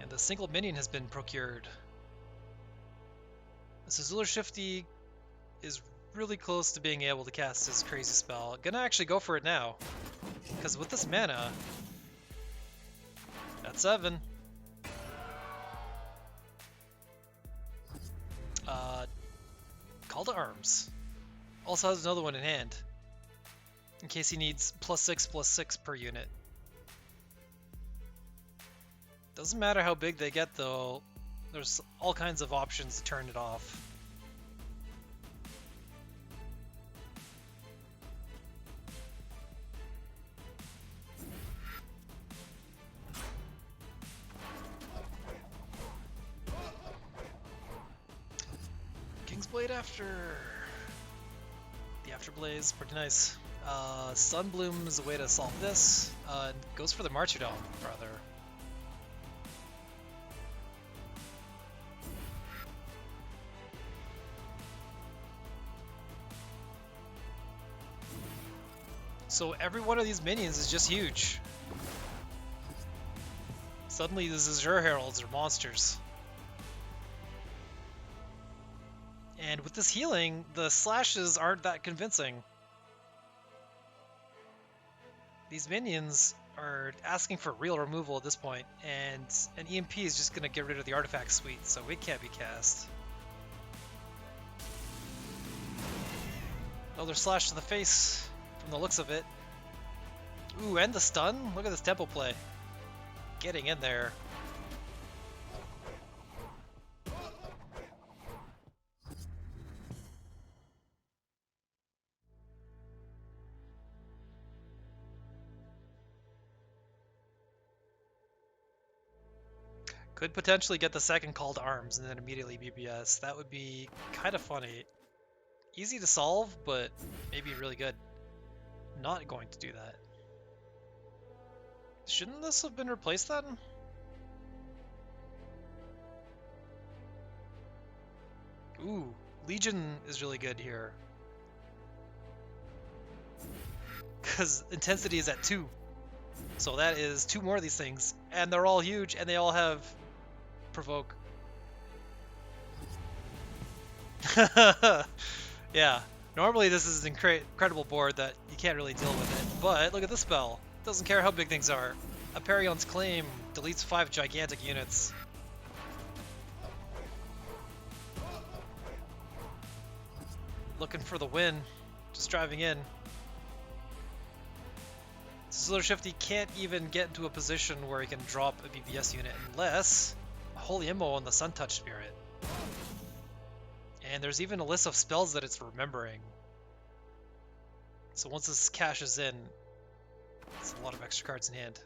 And the single minion has been procured. The SzulerShifty is really close to being able to cast his crazy spell. Gonna actually go for it now. Because with this mana, that's 7. Call to Arms. Also has another one in hand. In case he needs +6/+6 per unit. Doesn't matter how big they get though, there's all kinds of options to turn it off. Kingsblade after the Afterblaze, pretty nice. Sunbloom is a way to solve this. Goes for the Martyrdom, rather. So every one of these minions is just huge. Suddenly the Azure Heralds are monsters. And with this healing, the slashes aren't that convincing. These minions are asking for real removal at this point, and an EMP is just going to get rid of the artifact suite, so it can't be cast. Another slash to the face, from the looks of it. Ooh, and the stun? Look at this tempo play. Getting in there. Could potentially get the second Call to Arms and then immediately BBS. That would be kind of funny. Easy to solve, but maybe really good. Not going to do that. Shouldn't this have been replaced then? Ooh, Legion is really good here. Because intensity is at 2. So that is 2 more of these things. And they're all huge, and they all have provoke. Yeah, normally this is an incredible board that you can't really deal with it, but look at this spell. Doesn't care how big things are. Aperion's Claim deletes 5 gigantic units. Looking for the win, just driving in. SzulerShifty can't even get into a position where he can drop a BBS unit unless Holy Immo on the Sun Touch Spirit. And there's even a list of spells that it's remembering. So once this cashes in, it's a lot of extra cards in hand.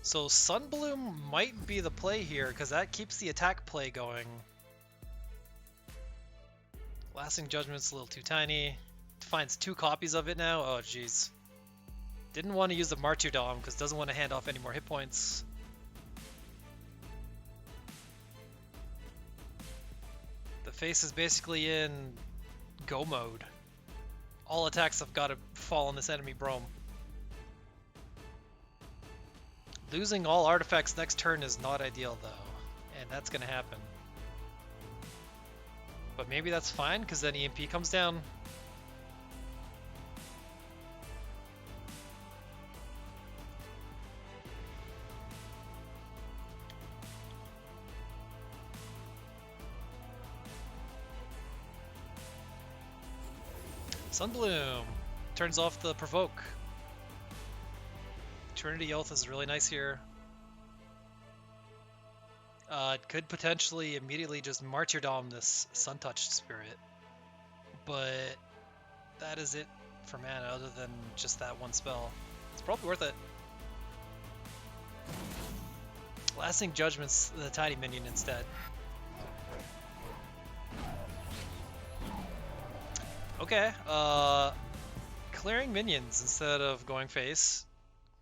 So Sunbloom might be the play here, because that keeps the attack play going. Lasting Judgment's a little too tiny. Finds 2 copies of it now. Oh jeez. Didn't want to use the Martyrdom, because doesn't want to hand off any more hit points. The face is basically in go mode. All attacks have got to fall on this enemy Brome. Losing all artifacts next turn is not ideal though, and that's gonna happen. But maybe that's fine, because then EMP comes down. Sunbloom turns off the provoke. Trinity Oath is really nice here. It could potentially immediately just Martyrdom this Sun-Touched Spirit, but that is it for mana other than just that one spell. It's probably worth it. Lasting Judgment's the tiny minion instead. Okay, clearing minions instead of going face.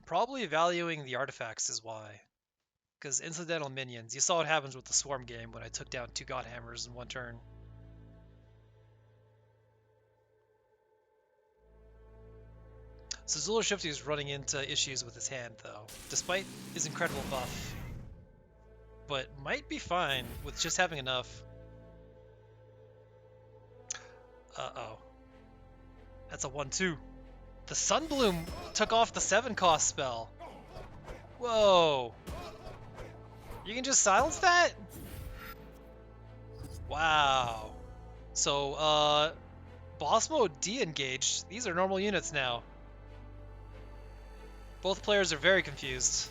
Probably valuing the artifacts is why. Because incidental minions, you saw what happens with the Swarm game when I took down 2 Godhammers in one turn. So SzulerShifty is running into issues with his hand though, despite his incredible buff. But might be fine with just having enough. Uh-oh. That's a 1-2. The Sunbloom took off the 7-cost spell. Whoa. You can just silence that? Wow. So, boss mode de-engaged. These are normal units now. Both players are very confused.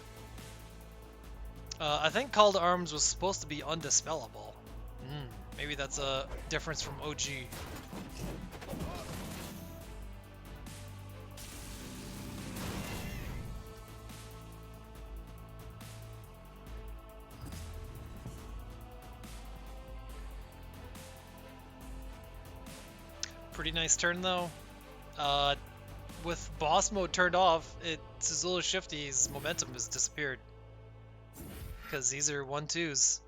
I think Call to Arms was supposed to be undispellable. Maybe that's a difference from OG. Pretty nice turn though. With boss mode turned off, SzulerShifty's momentum has disappeared. Because these are 1-2s.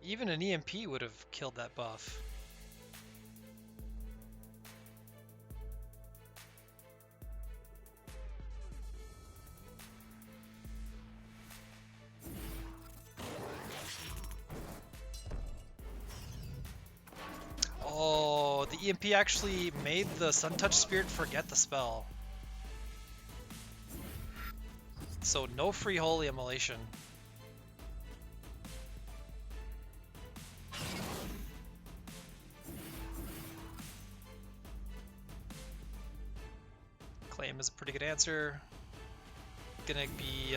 Even an EMP would have killed that buff. Oh, the EMP actually made the Sun-Touched Spirit forget the spell. So no free Holy Immolation. Claim is a pretty good answer. Gonna be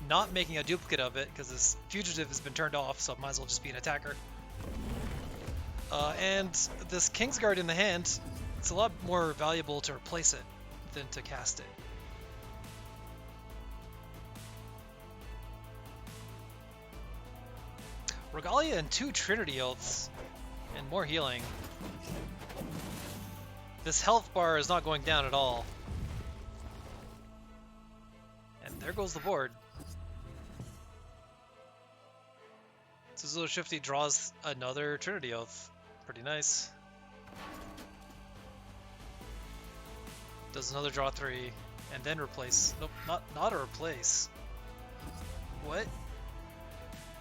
not making a duplicate of it because this fugitive has been turned off, so I might as well just be an attacker. And this Kingsguard in the hand, it's a lot more valuable to replace it than to cast it. Regalia and 2 Trinity Oaths, and more healing. This health bar is not going down at all. And there goes the board. So SzulerShifty draws another Trinity Oath. Pretty nice. Does another draw 3, and then replace. Nope, not a replace. What?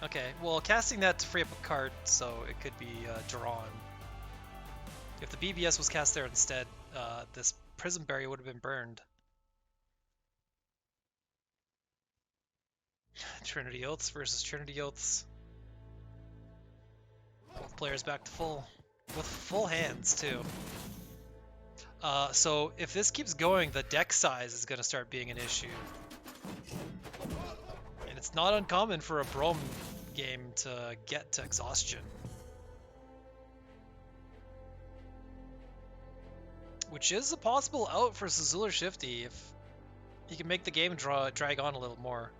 Okay, well, casting that to free up a card, so it could be drawn. If the BBS was cast there instead, this Prism Barrier would have been burned. Trinity Oaths versus Trinity Oaths. Both players back to full. With full hands, too. So if this keeps going, the deck size is going to start being an issue. And it's not uncommon for a Brom game to get to exhaustion. Which is a possible out for SzulerShifty if he can make the game drag on a little more.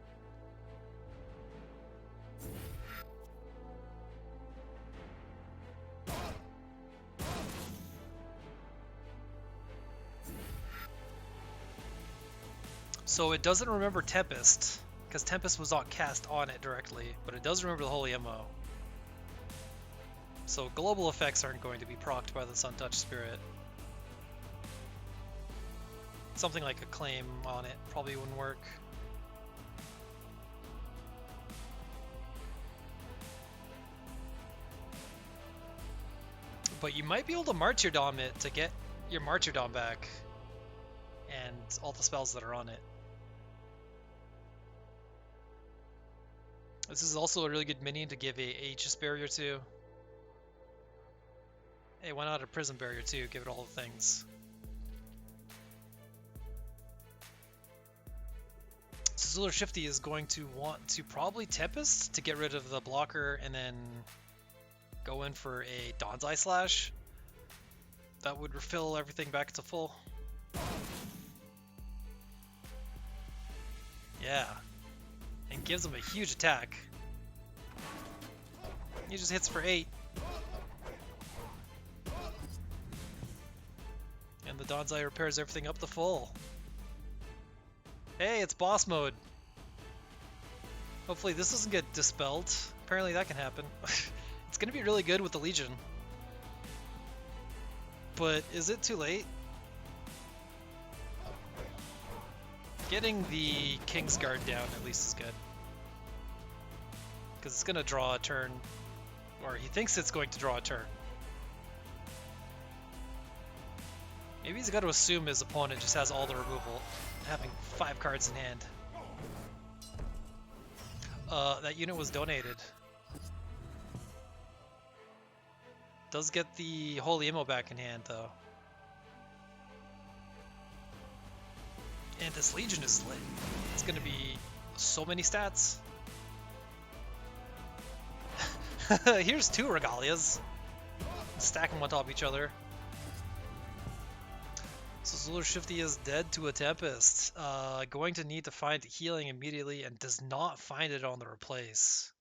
So it doesn't remember Tempest, because Tempest was not cast on it directly, but it does remember the Holy Ammo. So global effects aren't going to be procced by the Suntouch Spirit. Something like a claim on it probably wouldn't work. But you might be able to Martyrdom it to get your Martyrdom back and all the spells that are on it. This is also a really good minion to give a Aegis Barrier to. Hey, why not a Prism Barrier too? Give it all the things. SzulerShifty is going to want to probably Tempest to get rid of the blocker and then go in for a Dawn's Eye Slash. That would refill everything back to full. Yeah. And gives him a huge attack. He just hits for 8. And the Dawn's Eye repairs everything up to full. Hey, it's boss mode. Hopefully this doesn't get dispelled. Apparently that can happen. It's gonna be really good with the Legion. But is it too late? Getting the Kingsguard down at least is good. Because it's gonna draw a turn. Or he thinks it's going to draw a turn. Maybe he's got to assume his opponent just has all the removal, having 5 cards in hand. That unit was donated. Does get the Holy Ammo back in hand, though. And this Legion is lit. It's gonna be so many stats. Here's 2 Regalias. Stack them on top of each other. So SzulerShifty is dead to a Tempest. Going to need to find healing immediately and does not find it on the replace.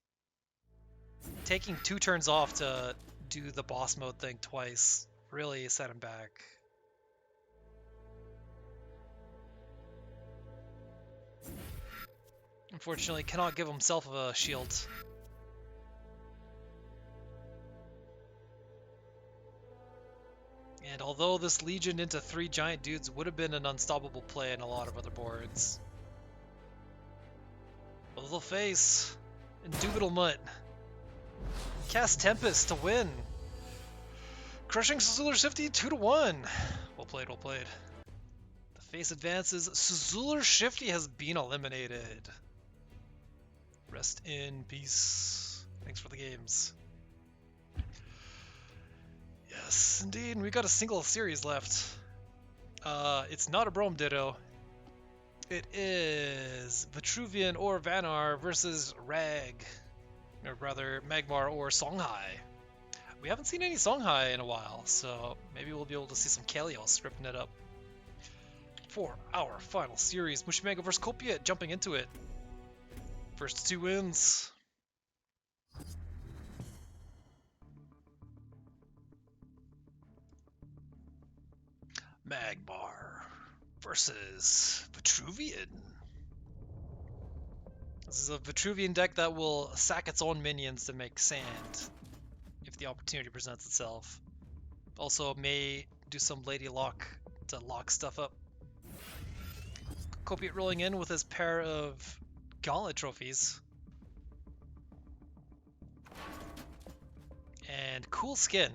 Taking 2 turns off to do the boss mode thing twice really set him back. Unfortunately, cannot give himself a shield. And although this Legion into 3 giant dudes would have been an unstoppable play in a lot of other boards. A little face. Indubitable Mutt. Cast Tempest to win. Crushing SzulerShifty 2-1. Well played, well played. The face advances. SzulerShifty has been eliminated. Rest in peace. Thanks for the games. Yes, indeed, we got a single series left. It's not a Brom Ditto. It is Vitruvian or Vanar versus Rag. Or rather, Magmar or Songhai. We haven't seen any Songhai in a while, so maybe we'll be able to see some Kalios ripping it up. For our final series, MushyMango versus kopiuyt, jumping into it. First 2 wins. Magmar versus Vitruvian. This is a Vitruvian deck that will sack its own minions to make sand if the opportunity presents itself. Also may do some Lady Lock to lock stuff up. kopiuyt rolling in with his pair of Gauntlet trophies. And cool skin.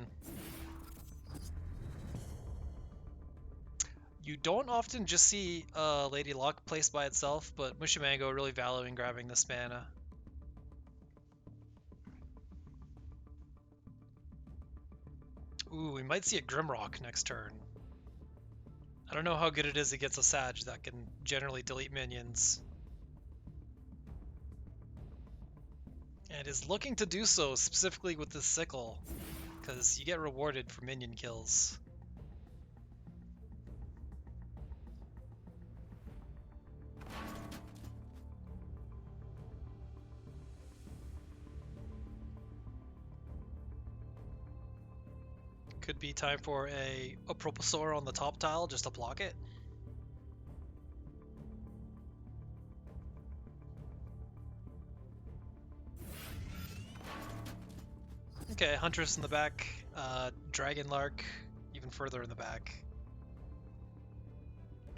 You don't often just see Lady Luck placed by itself, but MushyMango really valuing grabbing this mana. Ooh, we might see a Grimrock next turn. I don't know how good it is against a Sag that can generally delete minions. And is looking to do so specifically with this Sickle, because you get rewarded for minion kills. Could be time for a Propulsor on the top tile just to block it. Okay, Huntress in the back, Dragon Lark even further in the back.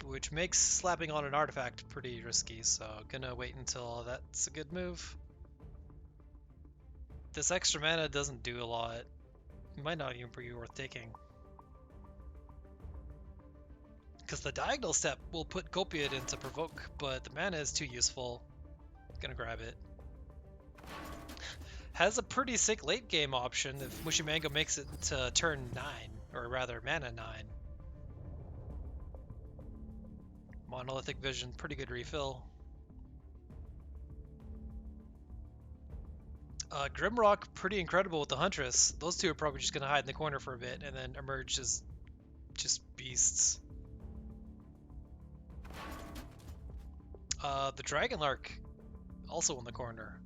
Which makes slapping on an artifact pretty risky, so gonna wait until that's a good move. This extra mana doesn't do a lot. It might not even be worth taking. Because the diagonal step will put kopiuyt into provoke, but the mana is too useful. Gonna grab it. Has a pretty sick late game option if MushyMango makes it to turn 9, or rather mana 9. Monolithic Vision, pretty good refill. Grimrock, pretty incredible with the Huntress. Those two are probably just going to hide in the corner for a bit and then emerge as just beasts. The Dragon Lark, also in the corner.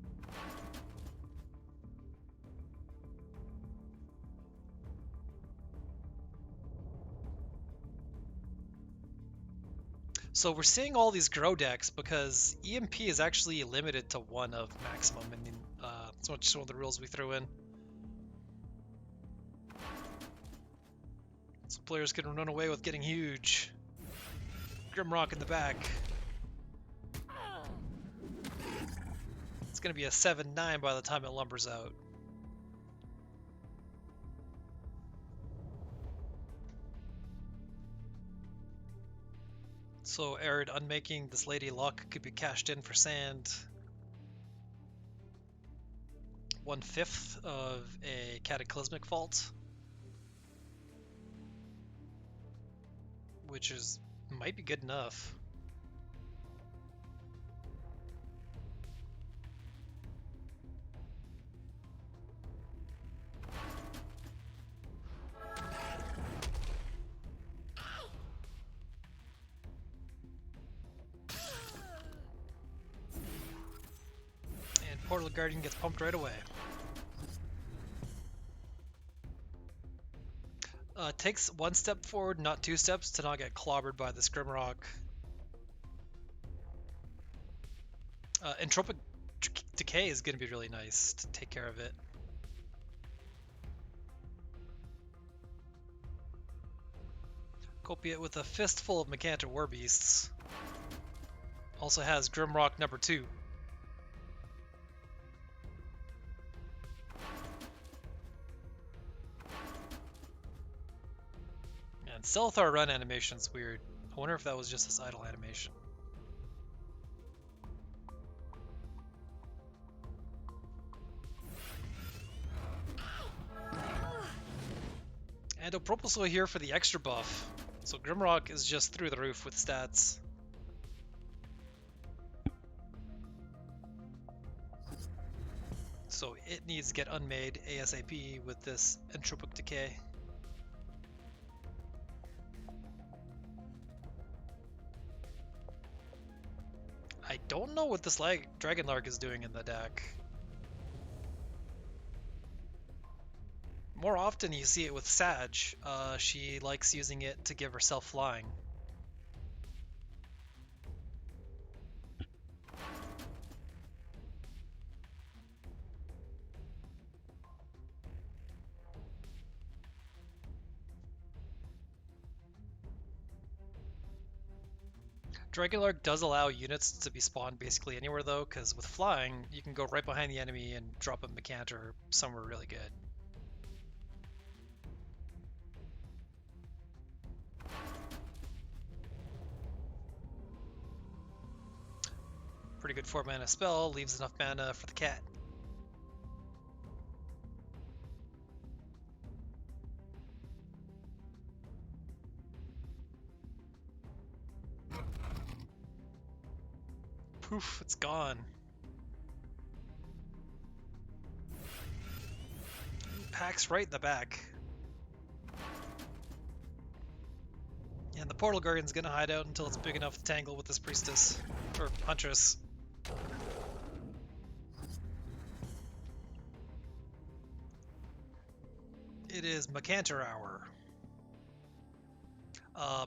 So we're seeing all these grow decks because EMP is actually limited to 1 of maximum, and it's just one of the rules we threw in. So players can run away with getting huge. Grimrock in the back. It's going to be a 7-9 by the time it lumbers out. So Arid Unmaking this Lady Luck could be cashed in for sand. 1/5 of a Cataclysmic Fault, which might be good enough. Portal Guardian gets pumped right away. Takes 1 step forward, not 2 steps, to not get clobbered by this Grimrock. Entropic Decay is going to be really nice to take care of it. Kopiuyt with a fistful of Mechanta Warbeasts. Also has Grimrock number 2. And Selthar run animation's weird. I wonder if that was just his idle animation. And a Propulsor here for the extra buff. So Grimrock is just through the roof with stats. So it needs to get unmade ASAP with this Entropic Decay. I don't know what this Dragon Lark is doing in the deck. More often you see it with Sag. She likes using it to give herself flying. Dragonlark does allow units to be spawned basically anywhere though, because with flying, you can go right behind the enemy and drop a Mechanta somewhere really good. Pretty good 4-mana spell, leaves enough mana for the cat. Poof, it's gone. Packs right in the back. And the Portal Guardian's gonna hide out until it's big enough to tangle with this Priestess. Or Huntress. It is Macantor Hour.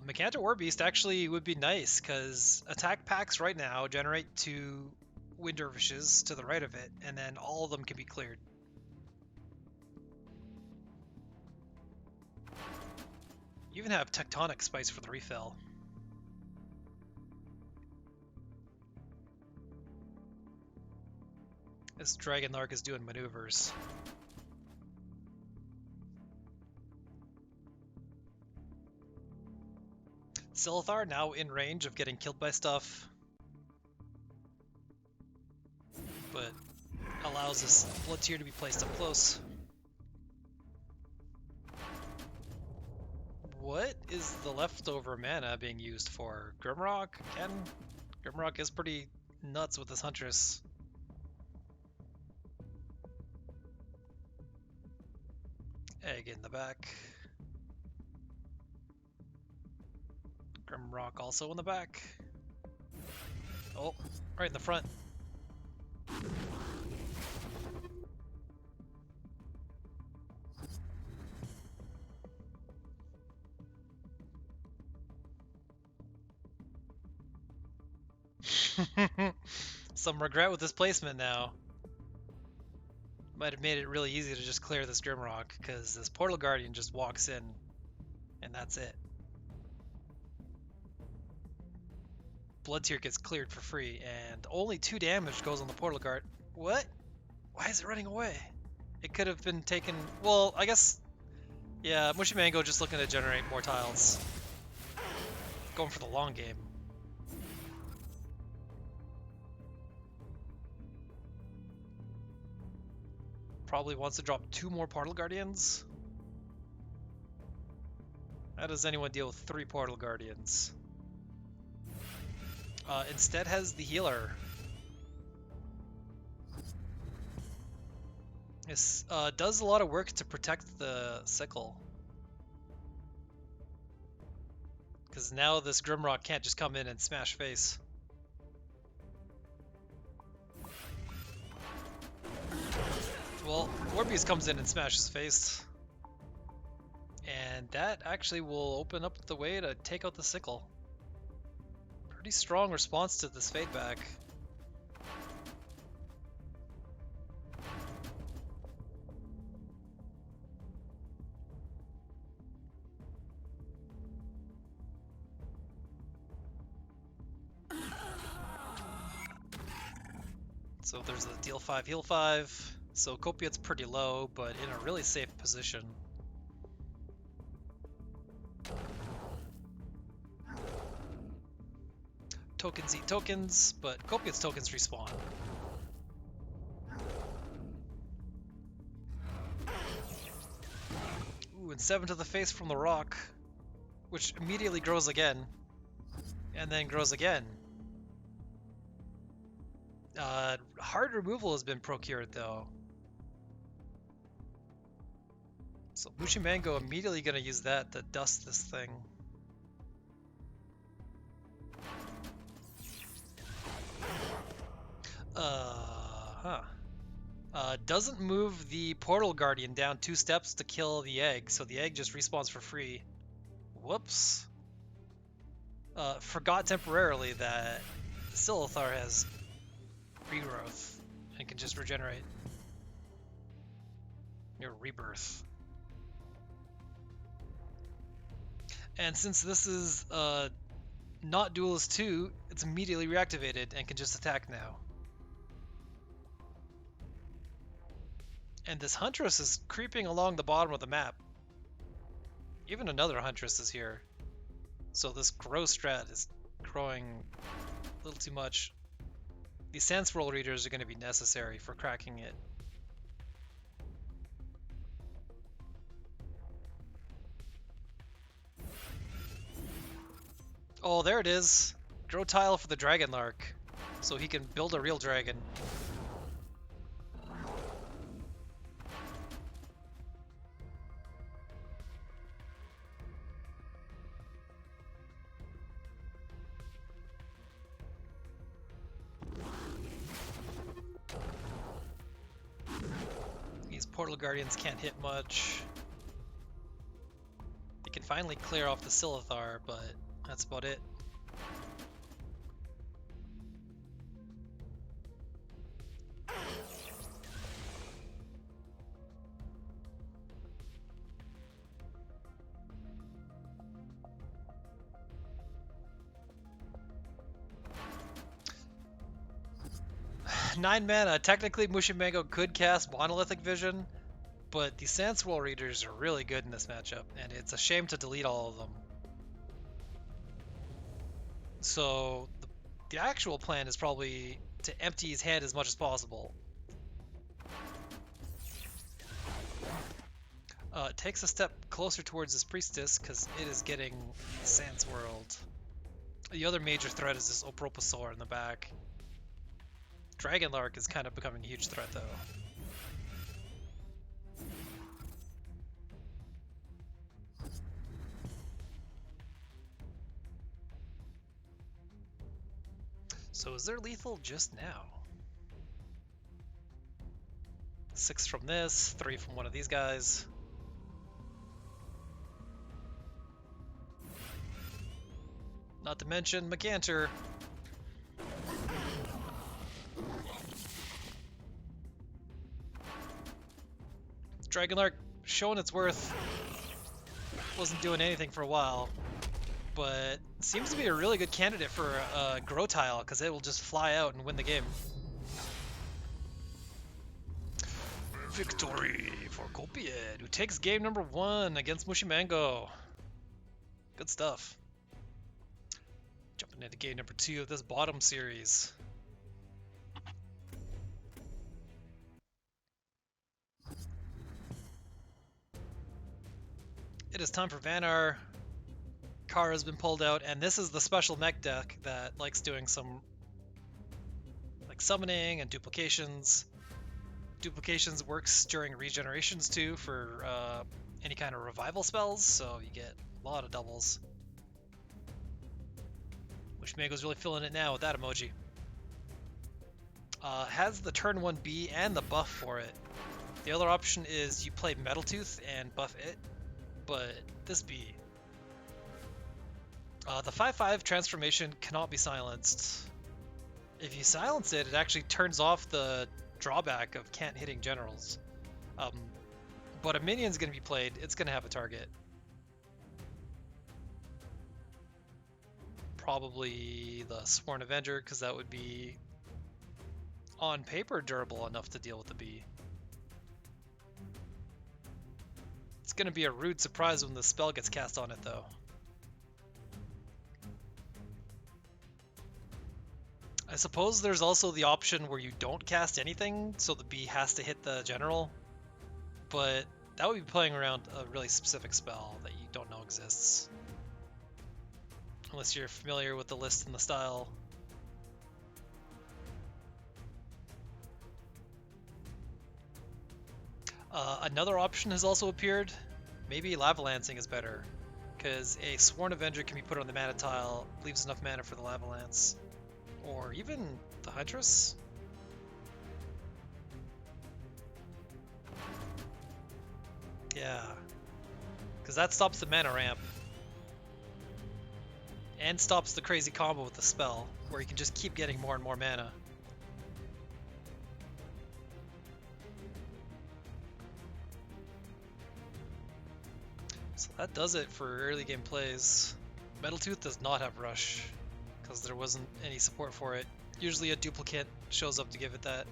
Macantor Warbeast actually would be nice, because attack packs right now generate 2 Wind Dervishes to the right of it, and then all of them can be cleared. You even have Tectonic Spice for the refill. This Dragon Lark is doing maneuvers. Silithar now in range of getting killed by stuff, but allows this Blood Tier to be placed up close. What is the leftover mana being used for? Grimrock? Again? Grimrock is pretty nuts with this Huntress. Egg in the back. Grimrock also in the back. Oh, right in the front. Some regret with this placement now. Might have made it really easy to just clear this Grimrock, because this Portal Guardian just walks in, and that's it. Blood Tier gets cleared for free, and only 2 damage goes on the Portal Guard. What? Why is it running away? It could have been taken... Well, I guess... Yeah, MushyMango just looking to generate more tiles. Going for the long game. Probably wants to drop 2 more Portal Guardians. How does anyone deal with 3 Portal Guardians? Instead has the healer. This does a lot of work to protect the sickle. Because now this Grimrock can't just come in and smash face. Well, Warbeast comes in and smashes face. And that actually will open up the way to take out the sickle. Pretty strong response to this fade back. So there's a deal 5, heal 5. So Kopiuyt's pretty low, but in a really safe position. Tokens eat tokens, but Kopiuyt's tokens respawn. Ooh, and 7 to the face from the rock, which immediately grows again, and then grows again. Hard removal has been procured though. So MushyMango immediately gonna use that to dust this thing. Doesn't move the Portal Guardian down 2 steps to kill the egg, so the egg just respawns for free. Whoops. Forgot temporarily that Silithar has regrowth and can just regenerate. Your rebirth. And since this is not Duelist 2, it's immediately reactivated and can just attack now. And this Huntress is creeping along the bottom of the map. Even another Huntress is here. So this grow strat is growing a little too much. These Sand Swirl Readers are going to be necessary for cracking it. Oh, there it is. Grow tile for the Dragon Lark, so he can build a real dragon. These Portal Guardians can't hit much. They can finally clear off the Silithar, but that's about it. Nine mana. Technically, MushyMango could cast Monolithic Vision, but the Sand Swirl Readers are really good in this matchup, and it's a shame to delete all of them. So the actual plan is probably to empty his hand as much as possible. It takes a step closer towards his Priestess because it is getting Sand Swirled. The other major threat is this Oproposaur in the back. Dragon Lark is kind of becoming a huge threat, though. So is there lethal just now? 6 from this, 3 from one of these guys. Not to mention Macantor. Dragonlark showing its worth. Wasn't doing anything for a while, but seems to be a really good candidate for a grow tile because it will just fly out and win the game. Victory for kopiuyt, who takes game number 1 against MushyMango. Good stuff. Jumping into game number 2 of this bottom series. It is time for Vanar. Kara has been pulled out, and this is the special mech deck that likes doing some like summoning and duplications. Duplications works during regenerations too for any kind of revival spells, so you get a lot of doubles. MushyMango's really feeling it now with that emoji. Has the turn 1 B and the buff for it. The other option is you play Metal Tooth and buff it, but this B. The 5/5 transformation cannot be silenced. If you silence it, it actually turns off the drawback of can't hitting generals. But a minion's going to be played, it's going to have a target. Probably the Sworn Avenger, because that would be on paper durable enough to deal with the B. It's going to be a rude surprise when the spell gets cast on it, though. I suppose there's also the option where you don't cast anything, so the B has to hit the general, but that would be playing around a really specific spell that you don't know exists. Unless you're familiar with the list and the style. Another option has also appeared. Maybe Lava Lancing is better, because a Sworn Avenger can be put on the mana tile, leaves enough mana for the Lava Lance. Or even the Huntress. Yeah, because that stops the mana ramp. And stops the crazy combo with the spell, where you can just keep getting more and more mana. So that does it for early game plays. Metal Tooth does not have Rush, because there wasn't any support for it. Usually a duplicate shows up to give it that.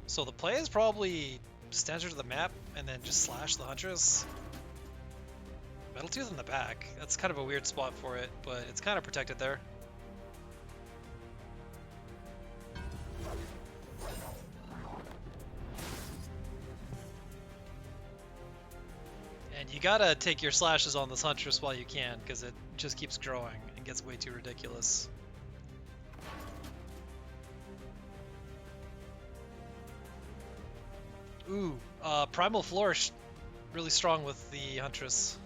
So the play is probably stand to the map and then just slash the Huntress. Metal Tooth in the back. That's kind of a weird spot for it, but it's kind of protected there. And you gotta take your slashes on this Huntress while you can, because it just keeps growing and gets way too ridiculous. Ooh, Primal Flourish, really strong with the Huntress.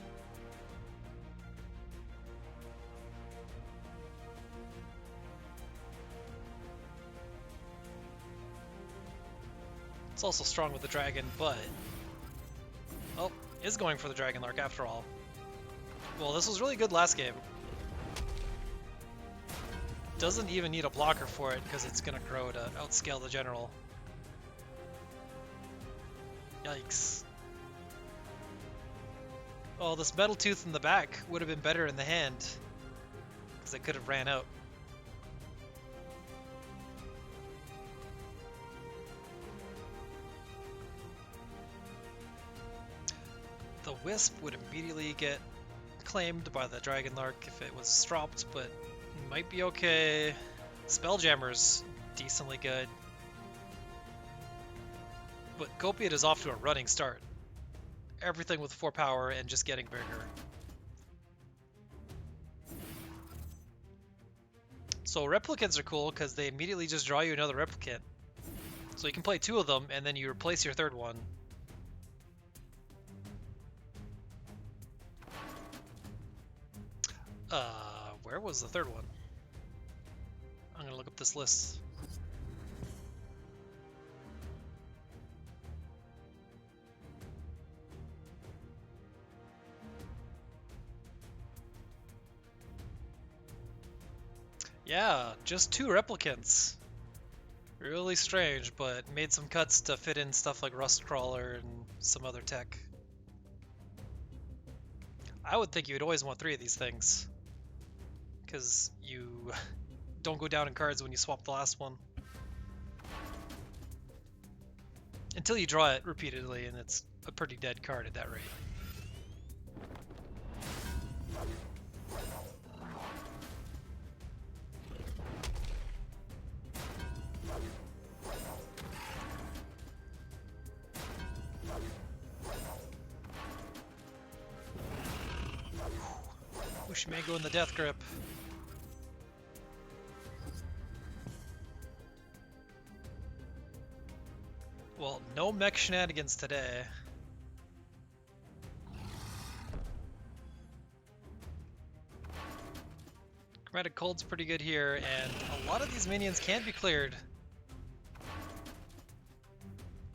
It's also strong with the dragon, but... Oh, is going for the Dragon Lark after all. Well, this was really good last game. Doesn't even need a blocker for it, because it's gonna grow to outscale the general. Yikes. Oh, this Metal Tooth in the back would have been better in the hand, because it could have ran out. The Wisp would immediately get claimed by the Dragon Lark if it was stropped, but it might be okay. Spelljammer's decently good. But kopiuyt is off to a running start. Everything with 4 power and just getting bigger. So replicants are cool because they immediately just draw you another replicant. So you can play 2 of them and then you replace your 3rd one. Where was the 3rd one? I'm gonna look up this list. Yeah, just 2 replicants. Really strange, but made some cuts to fit in stuff like Rust Crawler and some other tech. I would think you would always want 3 of these things, because you don't go down in cards when you swap the last one. Until you draw it repeatedly, and it's a pretty dead card at that rate. MushyMango in the death grip. Well, no mech shenanigans today. Chromatic Cold's pretty good here, and a lot of these minions can be cleared.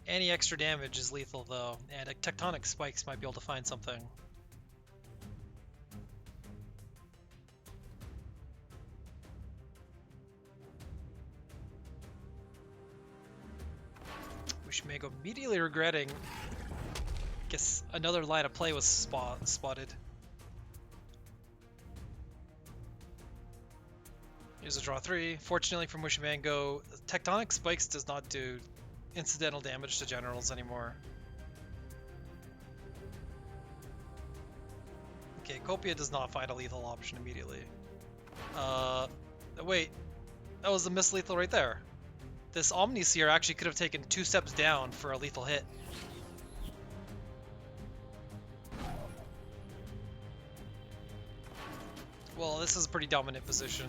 Any extra damage is lethal though, and a Tectonic Spikes might be able to find something. MushyMango immediately regretting. Guess another line of play was spotted. Here's a draw 3. Fortunately for MushyMango, Tectonic Spikes does not do incidental damage to generals anymore. Okay, kopiuyt does not find a lethal option immediately. Wait, that was a miss lethal right there. This Omniseer actually could have taken 2 steps down for a lethal hit. Well, this is a pretty dominant position.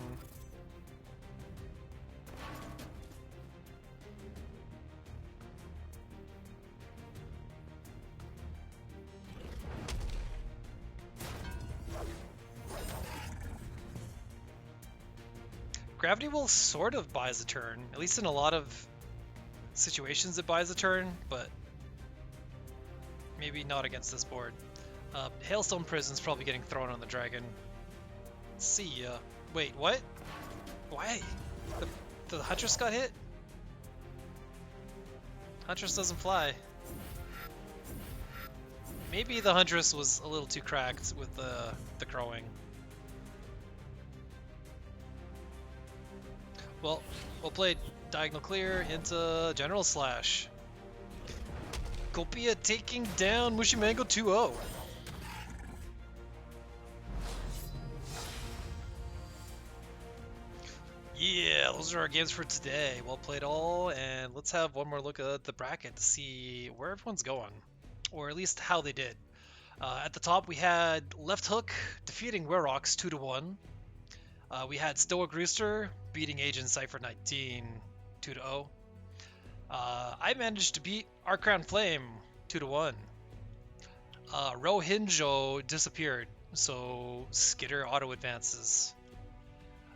Gravity will sort of buys a turn, at least in a lot of situations it buys a turn, but maybe not against this board. Hailstone Prison's probably getting thrown on the dragon. See ya. Wait, what? Why? The Huntress got hit? Huntress doesn't fly. Maybe the Huntress was a little too cracked with the crowing. Well, we'll play Diagonal Clear into General Slash. kopiuyt taking down MushyMango 2-0. Yeah, those are our games for today. Well played all, and let's have one more look at the bracket to see where everyone's going, or at least how they did. At the top, we had Lefthook defeating Wirox 2-1. We had stoicrooster beating Agent Cypher 19 2-0. I managed to beat RCrownFlame 2-1. ROHINXO disappeared, so Skitter auto advances.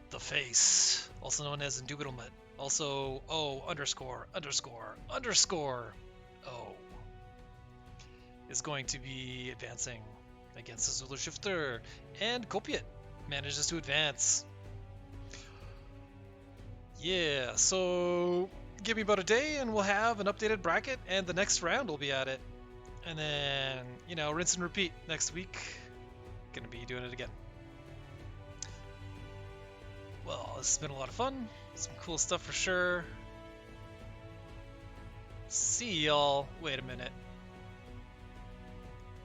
The Face, also known as Indubitablement, also O ____ O, is going to be advancing against the SzulerShifty, and kopiuyt manages to advance. Yeah, so give me about a day and we'll have an updated bracket, and the next round will be at it. And then, you know, rinse and repeat next week. Gonna be doing it again. Well, this has been a lot of fun. Some cool stuff for sure. See y'all. Wait a minute.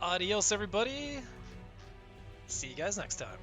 Adios, everybody. See you guys next time.